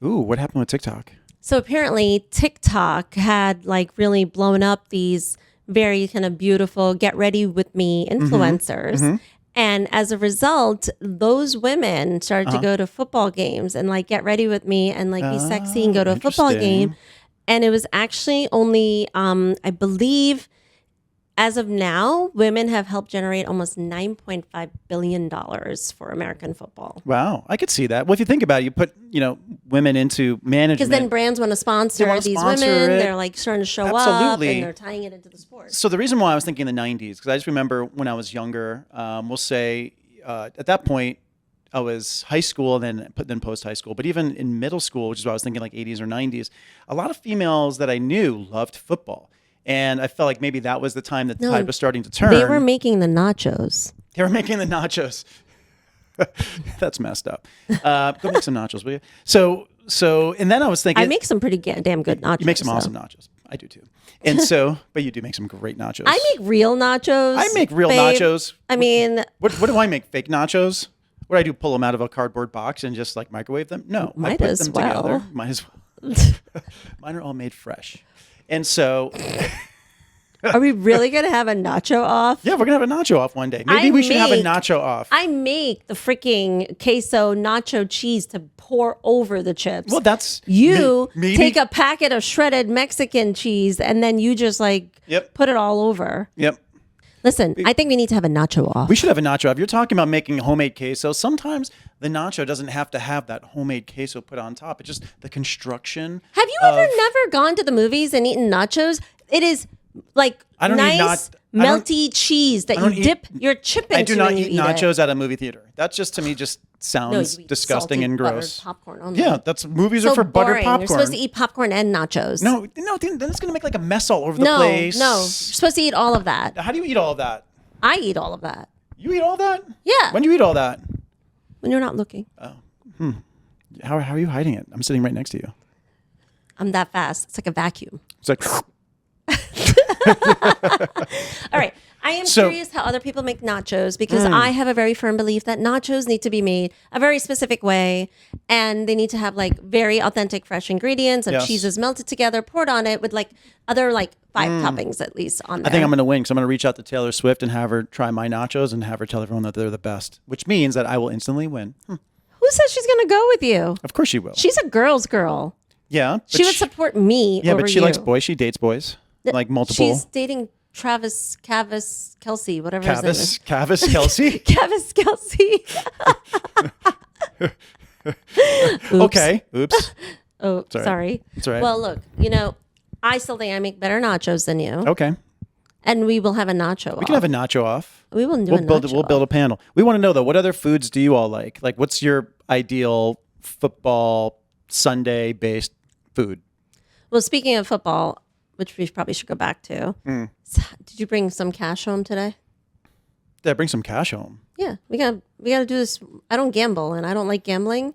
Ooh, what happened with TikTok? So apparently TikTok had like really blown up these very kind of beautiful get ready with me influencers. And as a result, those women started to go to football games and like get ready with me and like be sexy and go to a football game. And it was actually only, I believe, as of now, women have helped generate almost $9.5 billion for American football. Wow, I could see that. Well, if you think about it, you put women into management. Because then brands want to sponsor wanna these sponsor women. it. They're like starting to show up Absolutely. and they're tying it into the sport. So the reason why I was thinking the 90s, because I just remember when I was younger, we'll say at that point, I was high school, then post high school. But even in middle school, which is what I was thinking like 80s or 90s, a lot of females that I knew loved football. And I felt like maybe that was the time that the tide was starting to turn. They were making the nachos. They were making the nachos. That's messed up. Go make some nachos, will you? So, and then I was thinking, I make some pretty damn good nachos. you make some so. awesome nachos. I do too. And so, but you do make some great nachos. I make real nachos. I make real babe. nachos. I mean, What do I make? Fake nachos? What do I do? Pull them out of a cardboard box and just like microwave them? No, I Might put as them well. together. Might as well. Mine are all made fresh. And so, are we really going to have a nacho off? yeah, we're gonna have a nacho off one day. Maybe I we should have a make- nacho off. I make the freaking queso nacho cheese to pour over the chips. Well, that's you maybe. take a packet of shredded Mexican cheese and then you just like Yep. put it all over. Yep. Listen, I think we need to have a nacho off. We should have a nacho. If you're talking about making homemade queso, sometimes the nacho doesn't have to have that homemade queso put on top. It's just the construction. Have you ever never gone to the movies and eaten nachos? It is like I don't eat nice, I don't- melty cheese that I you don't eat- dip your chip into I do not when you eat eat nachos it. at a movie theater. That's just to me just No, sounds you eat disgusting salty, and buttered gross. popcorn only. Yeah, that's movies so are for buttered boring. popcorn. You're supposed to eat popcorn and nachos. No, then it's gonna make like a mess all over the no, place. no. You're supposed to eat all of that. How do you eat all of that? I eat all of that. You eat all that? Yeah. When do you eat all that? When you're not looking. How are you hiding it? I'm sitting right next to you. I'm that fast. It's like a vacuum. It's like All right. I am So- curious how other people make nachos because I have a very firm belief that nachos need to be made a very specific way and they need to have like very authentic fresh ingredients and Yes. cheeses melted together, poured on it with like other like 5 toppings at least on there. I think I'm going to win because I'm going to reach out to Taylor Swift and have her try my nachos and have her tell everyone that they're the best, which means that I will instantly win. Who says she's going to go with you? Of course she will. She's a girl's girl. Yeah. but She would support me Yeah, over but she you. likes boys. She dates boys. Like multiple. She's dating Travis Cavis Kelsey, whatever his name is. Cavis Kelsey. Cavis Kelsey. Oops. Okay. Oops. Oh, all right. sorry. It's all right. Well, look, I still think I make better nachos than you, Okay. and we will have a nacho. We can have a nacho off. We will do We'll a build. nacho We'll build a panel. We want to know though. What other foods do you all like? Like, what's your ideal football Sunday based food? Well, speaking of football, which we probably should go back to, Hmm. did you bring some cash home today? Did I bring some cash home? Yeah, we got to do this. I don't gamble, and I don't like gambling,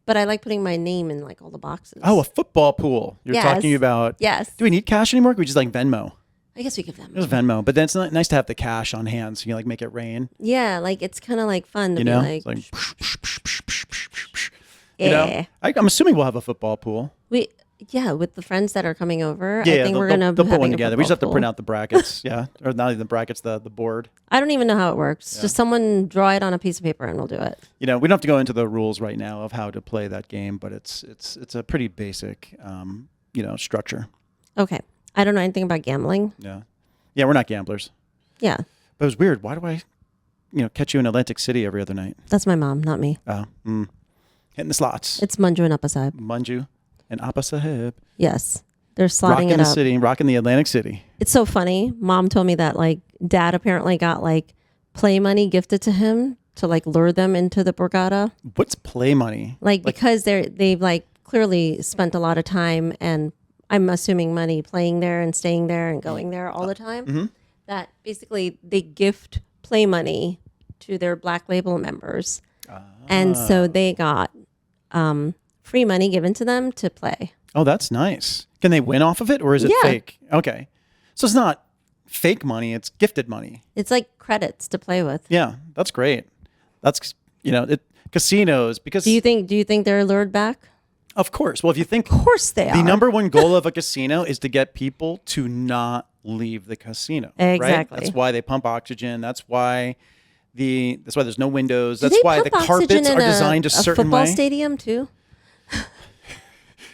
but I like putting my name in like all the boxes. Oh, a football pool. You're Yes. talking about. Yes. Do we need cash anymore? Can we just like Venmo? I guess we give them. It was Venmo, but then it's not nice to have the cash on hand, so you like make it rain. Yeah, like it's kind of like fun to You be know, like, it's like yeah. you know. I'm assuming we'll have a football pool. With the friends that are coming over. Yeah, I think we're gonna they'll put one having a together. We just have to football print pool. out the brackets, yeah, or not even the brackets, the board. I don't even know how it works. Just someone draw it on a piece of paper and we'll do it. You know, we don't have to go into the rules right now of how to play that game, but it's a pretty basic, structure. Okay. I don't know anything about gambling. Yeah, we're not gamblers. Yeah, But it was weird. Why do I, catch you in Atlantic City every other night? that's my mom, not me. Hitting the slots. It's Manju and Appasahib. Manju and Appa Sahib. Yes, they're slotting Rocking it the up. city, rocking the Atlantic City. It's so funny. Mom told me that like dad apparently got like play money gifted to him to like lure them into the Borgata. What's play money? Like because they've like clearly spent a lot of time and I'm assuming money playing there and staying there and going there all the time. That basically they gift play money to their Black Label members. And so they got free money given to them to play. Oh, that's nice. Can they win off of it, or is it Yeah. fake? Okay. So it's not fake money, it's gifted money. It's like credits to play with. Yeah, that's great. That's, casinos, because Do you think they're lured back? of course. Well, if you think Of course they are. the number one goal of a casino is to get people to not leave the casino. Right? Exactly. That's why they pump oxygen. That's why there's no windows. Do That's they why the pump oxygen carpets in are designed a certain football way. stadium too?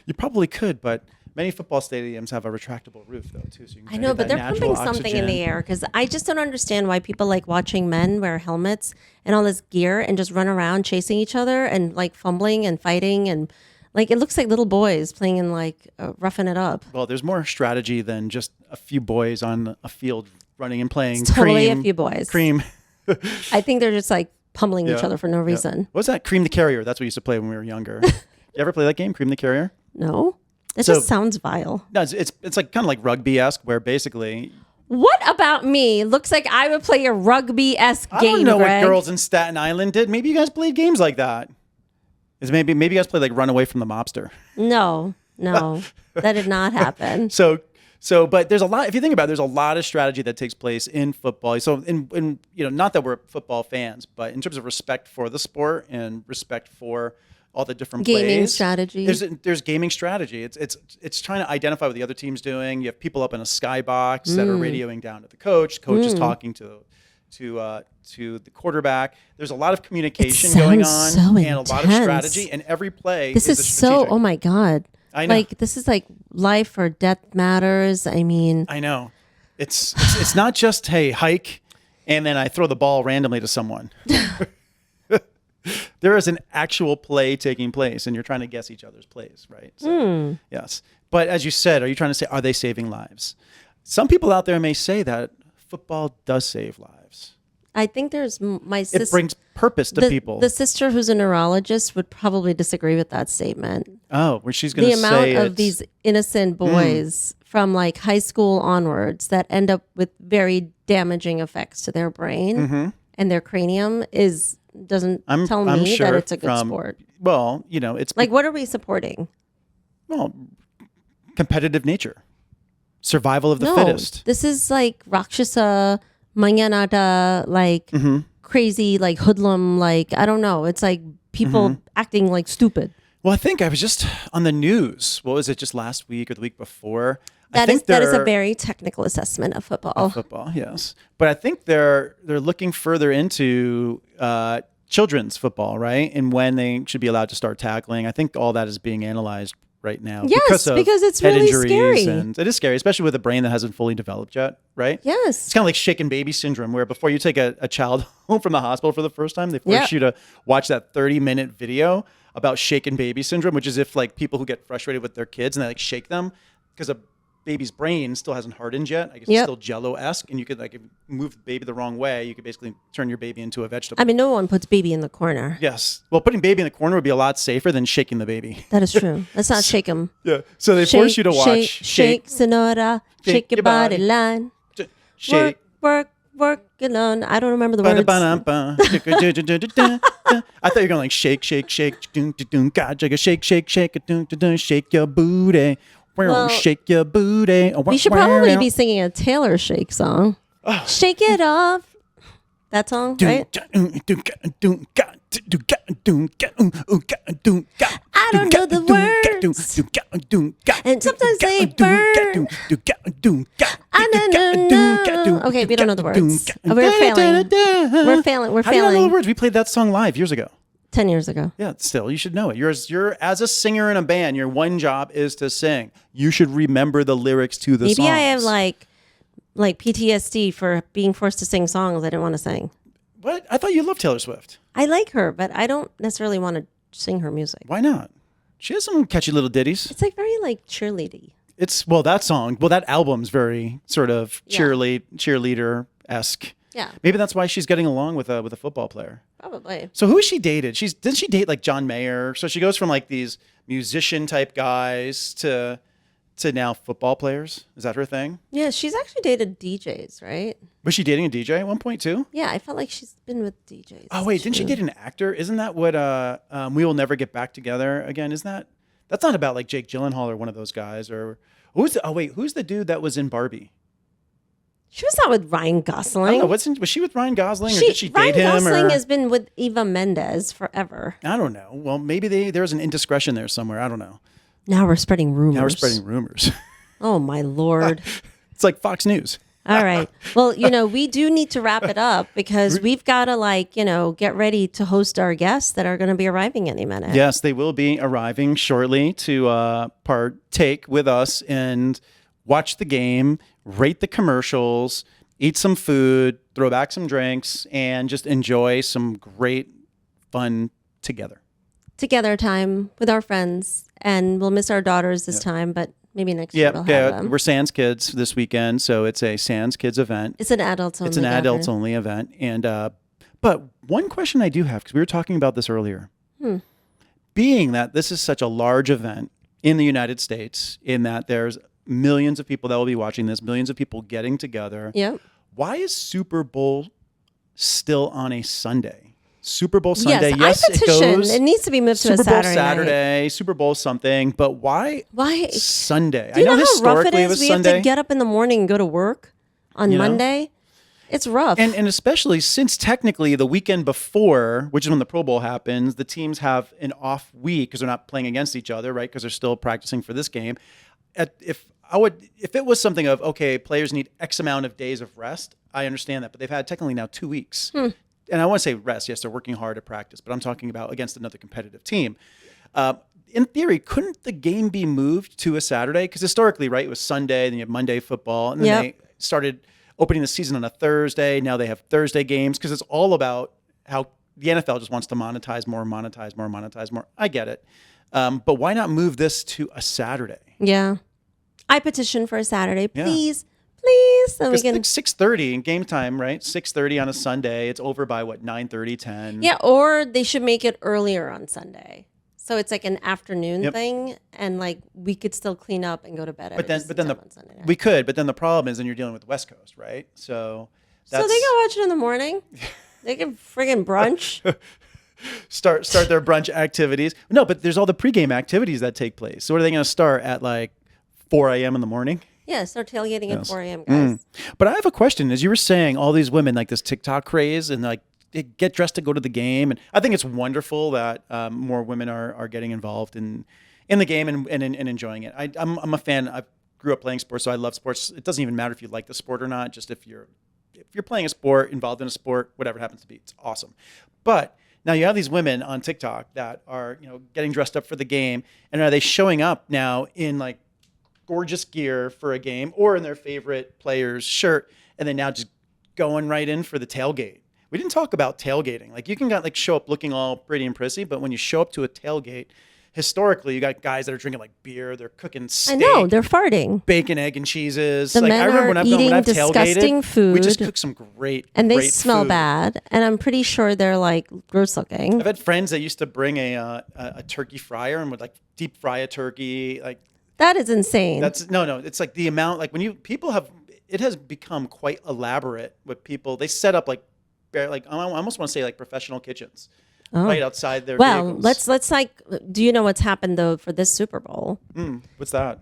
You probably could, but many football stadiums have a retractable roof though too. So you can I know, get but that they're natural pumping something in oxygen. the air because I just don't understand why people like watching men wear helmets and all this gear and just run around chasing each other and like fumbling and fighting and like it looks like little boys playing in like roughing it up. Well, there's more strategy than just a few boys on a field running and playing. It's totally cream, a few boys. Cream. I think they're just like pummeling each Yeah. other for no reason. What was that? Cream the Carrier. That's what we used to play when we were younger. You ever play that game, Cream the Carrier? No, that So- just sounds vile. No, it's like kind of like rugby-esque, where basically What about me? Looks like I would play a rugby-esque I game, don't know Greg. what girls in Staten Island did. Maybe you guys played games like that. Maybe you guys played like Run Away from the Mobster. No, that did not happen. So, but there's a lot. If you think about it, there's a lot of strategy that takes place in football. So, in not that we're football fans, but in terms of respect for the sport and respect for all the different Gaming plays, strategy. There's gaming strategy. It's trying to identify what the other team's doing. You have people up in a skybox that are radioing down to the coach. Coach is talking to the quarterback. There's a lot of communication going on sounds so and a lot of intense. strategy. And every play This is is a so, strategic. oh my God. I know. Like, this is like life or death matters. I mean, I know. It's not just, hey, hike, and then I throw the ball randomly to someone. There is an actual play taking place, and you're trying to guess each other's plays, right? So, yes. But as you said, are you trying to say, are they saving lives? Some people out there may say that football does save lives. I think there's my It sister. brings purpose to people. The sister who's a neurologist would probably disagree with that statement. Oh, where she's going The to amount say of it's- these innocent boys from like high school onwards that end up with very damaging effects to their brain and their cranium doesn't tell I'm me sure that it's a good from- sport. Well, it's Like, what are we supporting? competitive nature, survival of the No, fittest. this is like Rakshasa, Manyanata, like crazy, like hoodlum, like I don't know. It's like people acting like stupid. Well, I think I was just on the news. What was it? Just last week or the week before? That is a very technical assessment of football. Football, yes. But I think they're looking further into children's football, right? And when they should be allowed to start tackling. I think all that is being analyzed right now. Yes, of because it's head really injuries scary. And it is scary, especially with a brain that hasn't fully developed yet, right? Yes. It's kind of like shaken baby syndrome, where before you take a child home from the hospital for the first time, they force you to watch that 30-minute video about shaken baby syndrome, which is if like people who get frustrated with their kids and they like shake them because a baby's brain still hasn't hardened yet. I guess it's still Jello-esque, and you could like move the baby the wrong way. You could basically turn your baby into a vegetable. I mean, no one puts baby in the corner. Yes. Well, putting baby in the corner would be a lot safer than shaking the baby. That is true. Let's not shake them. Yeah. So they force you to watch Shake, Sonora. Shake your body line. shake, Work, working on. I don't remember the words. I thought you were going like shake, shake, shake, God, shake, shake, shake, shake your booty, Well, shake your booty. We should probably be singing a Taylor Shake song. Shake it off. That song, right? I don't know the words. And sometimes they burn. Okay, we don't know the words. We're failing. We're failing. We're How do you not know the failing. words? We played that song live years ago. 10 years ago. Yeah, still, you should know it. You're as a singer in a band, your one job is to sing. You should remember the lyrics to the songs. Maybe I have like PTSD for being forced to sing songs I didn't want to sing. What? I thought you loved Taylor Swift. I like her, but I don't necessarily want to sing her music. Why not? She has some catchy little ditties. It's like very like cheerleady. That album's very sort of cheerleader-esque. Yeah. Maybe that's why she's getting along with a football player. Probably. So who has she dated? Didn't she date like John Mayer? So she goes from like these musician type guys to now football players. Is that her thing? Yeah, she's actually dated DJs, right? Was she dating a DJ at one point too? Yeah, I felt like she's been with DJs. Oh wait, didn't she date an actor? Isn't that what We Will Never Get Back Together again? That's not about like Jake Gyllenhaal or one of those guys or who's the dude that was in Barbie? She was not with Ryan Gosling. I don't know. Was she with Ryan Gosling or did she date him? Ryan Gosling has been with Eva Mendes forever. I don't know. Well, maybe there was an indiscretion there somewhere. I don't know. Now we're spreading rumors. Oh my Lord. It's like Fox News. All right. Well, we do need to wrap it up because we've got to get ready to host our guests that are going to be arriving any minute. Yes, they will be arriving shortly to partake with us and watch the game, rate the commercials, eat some food, throw back some drinks, and just enjoy some great fun together. Together time with our friends. And we'll miss our daughters this time, but maybe next year we'll have them. We're Sans Kids this weekend, so it's a Sans Kids event. It's an adults only. It's an adults only event, and but one question I do have because we were talking about this earlier, being that this is such a large event in the United States, in that there's millions of people that will be watching this, millions of people getting together. Yep. Why is Super Bowl still on a Sunday? Super Bowl Sunday, yes, I petition. It goes. It needs to be moved to a Super Bowl Saturday. Super Bowl something, but why? Why Sunday? Do you know how rough it historically is? We Sunday. have to get up in the morning and go to work on Monday. It's rough. And especially since technically the weekend before, which is when the Pro Bowl happens, the teams have an off week because they're not playing against each other, right? Because they're still practicing for this game. If it was something of, okay, players need X amount of days of rest, I understand that. But they've had technically now 2 weeks. And I want to say rest. Yes, they're working hard at practice, but I'm talking about against another competitive team. In theory, couldn't the game be moved to a Saturday? Because historically, right, it was Sunday, then you have Monday football, and then they started opening the season on a Thursday. Now they have Thursday games because it's all about how the NFL just wants to monetize more. I get it. But why not move this to a Saturday? Yeah. I petition for a Saturday, please. So we Because can 6:30 in game time, right? 6:30 on a Sunday. It's over by 9:30, 10. Yeah, or they should make it earlier on Sunday. So it's like an afternoon thing, and like we could still clean up and go to bed. But then on Sunday night. we could. But then the problem is, then you're dealing with the West Coast, right? So they can watch it in the morning. They can friggin' brunch. start their brunch activities. No, but there's all the pregame activities that take place. So what are they going to start at like 4 a.m. in the morning? Yeah, start tailgating at 4 a.m., guys. But I have a question. As you were saying, all these women, like this TikTok craze, and like they get dressed to go to the game. And I think it's wonderful that more women are getting involved in the game and enjoying it. I'm a fan. I grew up playing sports, so I love sports. It doesn't even matter if you like the sport or not. Just if you're playing a sport, involved in a sport, whatever it happens to be, it's awesome. But now you have these women on TikTok that are getting dressed up for the game, and are they showing up now in like gorgeous gear for a game or in their favorite player's shirt, and then now just going right in for the tailgate? We didn't talk about tailgating. Like you can show up looking all pretty and prissy, but when you show up to a tailgate, historically you got guys that are drinking like beer, they're cooking steak. I know, they're farting. Bacon, egg, and cheeses. The like men I remember are when eating I've disgusting tailgated, food. we just cook some great And they great smell food. bad, and I'm pretty sure they're like gross looking. I've had friends that used to bring a turkey fryer and would like deep fry a turkey. Like That is insane. no. It's like the amount. Like when people have it has become quite elaborate with people. They set up like I almost want to say like professional kitchens right outside their vehicles. let's like, do you know what's happened though for this Super Bowl? What's that?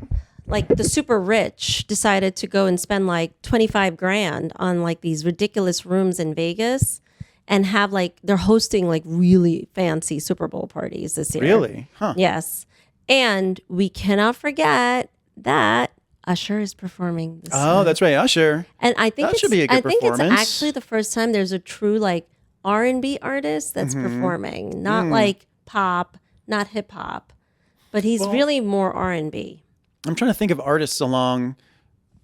Like the super rich decided to go and spend like 25 grand on like these ridiculous rooms in Vegas and have like, they're hosting like really fancy Super Bowl parties this year. Really? Huh. Yes. And we cannot forget that Usher is performing this Oh, that's right. Usher. And I think That should be a good it's performance. actually the first time there's a true like R&B artist that's performing, not like pop, not hip hop, but he's really more R&B. I'm trying to think of artists along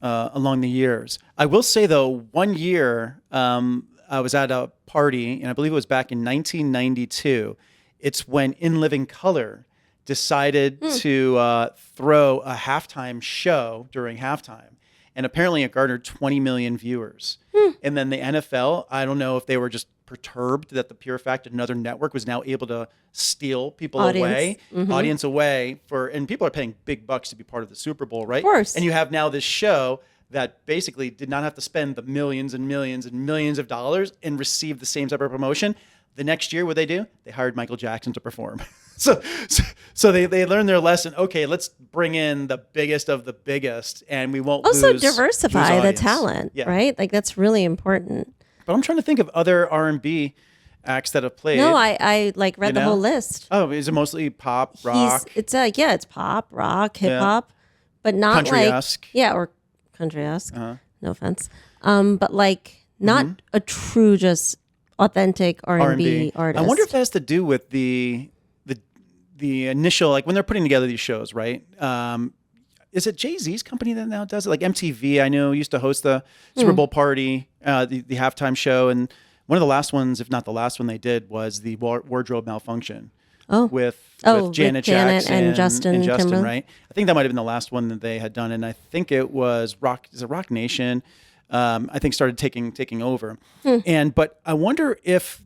the years. I will say though, one year I was at a party, and I believe it was back in 1992. It's when In Living Color decided to throw a halftime show during halftime, and apparently it garnered 20 million viewers. And then the NFL, I don't know if they were just perturbed that the pure fact that another network was now able to steal people audience away and people are paying big bucks to be part of the Super Bowl, right? Of course. And you have now this show that basically did not have to spend the millions and millions and millions of dollars and receive the same type of promotion. The next year, what they do? They hired Michael Jackson to perform. So they learned their lesson. Okay, let's bring in the biggest of the biggest, and we won't Also lose diversify the audience. talent, right? Like that's really important. But I'm trying to think of other R&B acts that have played. No, I like read the whole list. Oh, is it mostly pop, rock? It's pop, rock, hip hop, but not Country-esque. or country-esque. No offense. But like not a true, just authentic R&B artist. I wonder if that has to do with the initial, like when they're putting together these shows, right? Is it Jay-Z's company that now does it? Like MTV, I know, used to host the Super Bowl party, the halftime show. And one of the last ones, if not the last one they did, was the wardrobe malfunction with Janet Jackson and Justin Timberlake. Right? I think that might have been the last one that they had done. And I think it was Rock Nation, I think started taking over. But I wonder if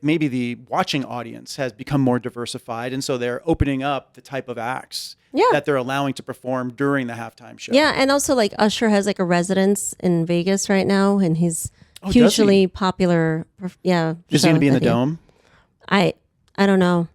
maybe the watching audience has become more diversified, and so they're opening up the type of acts that they're allowing to perform during the halftime show. Yeah, and also like Usher has like a residence in Vegas right now, and he's hugely popular. Yeah, is he going to be in the Dome? I don't know.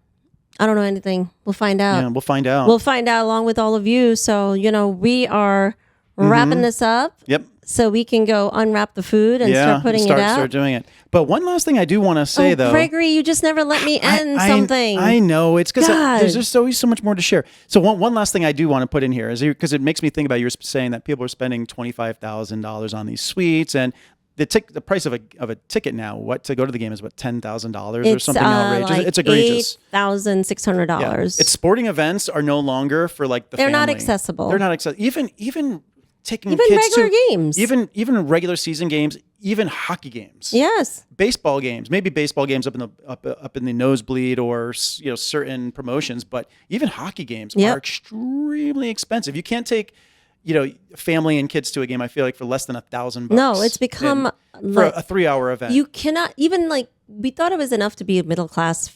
I don't know anything. We'll find out. Yeah, we'll find out. We'll find out along with all of you. So we are wrapping this up. Yep. So we can go unwrap the food and start putting it out. Start doing it. But one last thing I do want to say, though. Gregory, you just never let me end something. I know. It's because there's just always so much more to share. So one last thing I do want to put in here is because it makes me think about you were saying that people are spending $25,000 on these suites, and the price of a ticket now, to go to the game is $10,000 or something outrageous. Like it's egregious. $8,600. Yeah. It's sporting events are no longer for like the They're family. not accessible. They're not accessible. Even taking even kids regular to games, even regular season games, even hockey games. Yes. Baseball games, maybe baseball games up in the nosebleed or certain promotions, but even hockey games are extremely expensive. You can't take family and kids to a game, I feel like, for less than $1,000. No, it's become for a 3-hour event. You cannot even we thought it was enough to be a middle class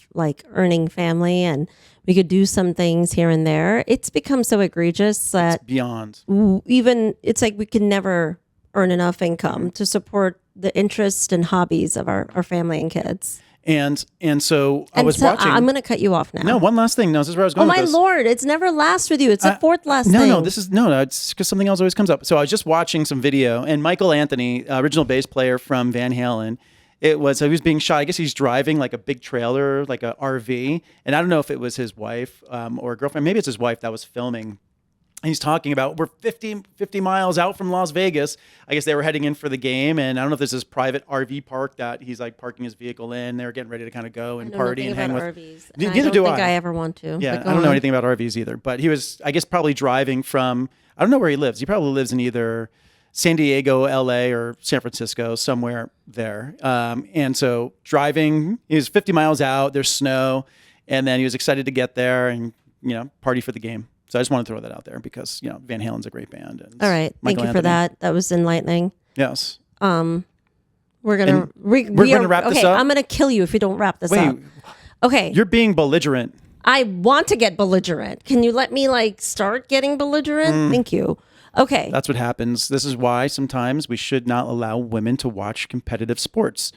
earning family, and we could do some things here and there. It's become so egregious that it's beyond. Even it's like we can never earn enough income to support the interests and hobbies of our family and kids. And so I was watching. I'm going to cut you off now. No, one last thing. No, this is where I was going. Oh my with this. Lord! It's never last with you. It's the fourth last thing. No, this is no. It's because something else always comes up. So I was just watching some video, and Michael Anthony, original bass player from Van Halen, he was being shot. I guess he's driving like a big trailer, like a RV, and I don't know if it was his wife or girlfriend. Maybe it's his wife that was filming. And he's talking about we're 50 miles out from Las Vegas. I guess they were heading in for the game, and I don't know if there's this private RV park that he's like parking his vehicle in. They were getting ready to kind of go and party and hang with. RVs. Neither I don't think I ever want to. Yeah, I don't know anything about RVs either. But he was, I guess, probably driving from. I don't know where he lives. He probably lives in either San Diego, LA, or San Francisco, somewhere there. And so driving, he was 50 miles out. There's snow, and then he was excited to get there and party for the game. So I just want to throw that out there because Van Halen's a great band. And all right, thank you for that. That was enlightening. Yes. We're gonna wrap this up. I'm gonna kill you if you don't wrap this up. Okay. You're being belligerent. I want to get belligerent. Can you let me start getting belligerent? Thank you. Okay. That's what happens. This is why sometimes we should not allow women to watch competitive sports.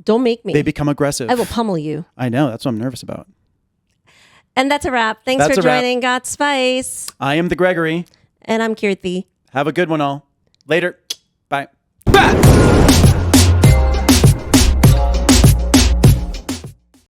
Don't make me. They become aggressive. I will pummel you. I know. That's what I'm nervous about. And that's a wrap. Thanks That's for a wrap. joining Got Spice. I am the Gregory. And I'm Kirti. Have a good one, all. Later. Bye.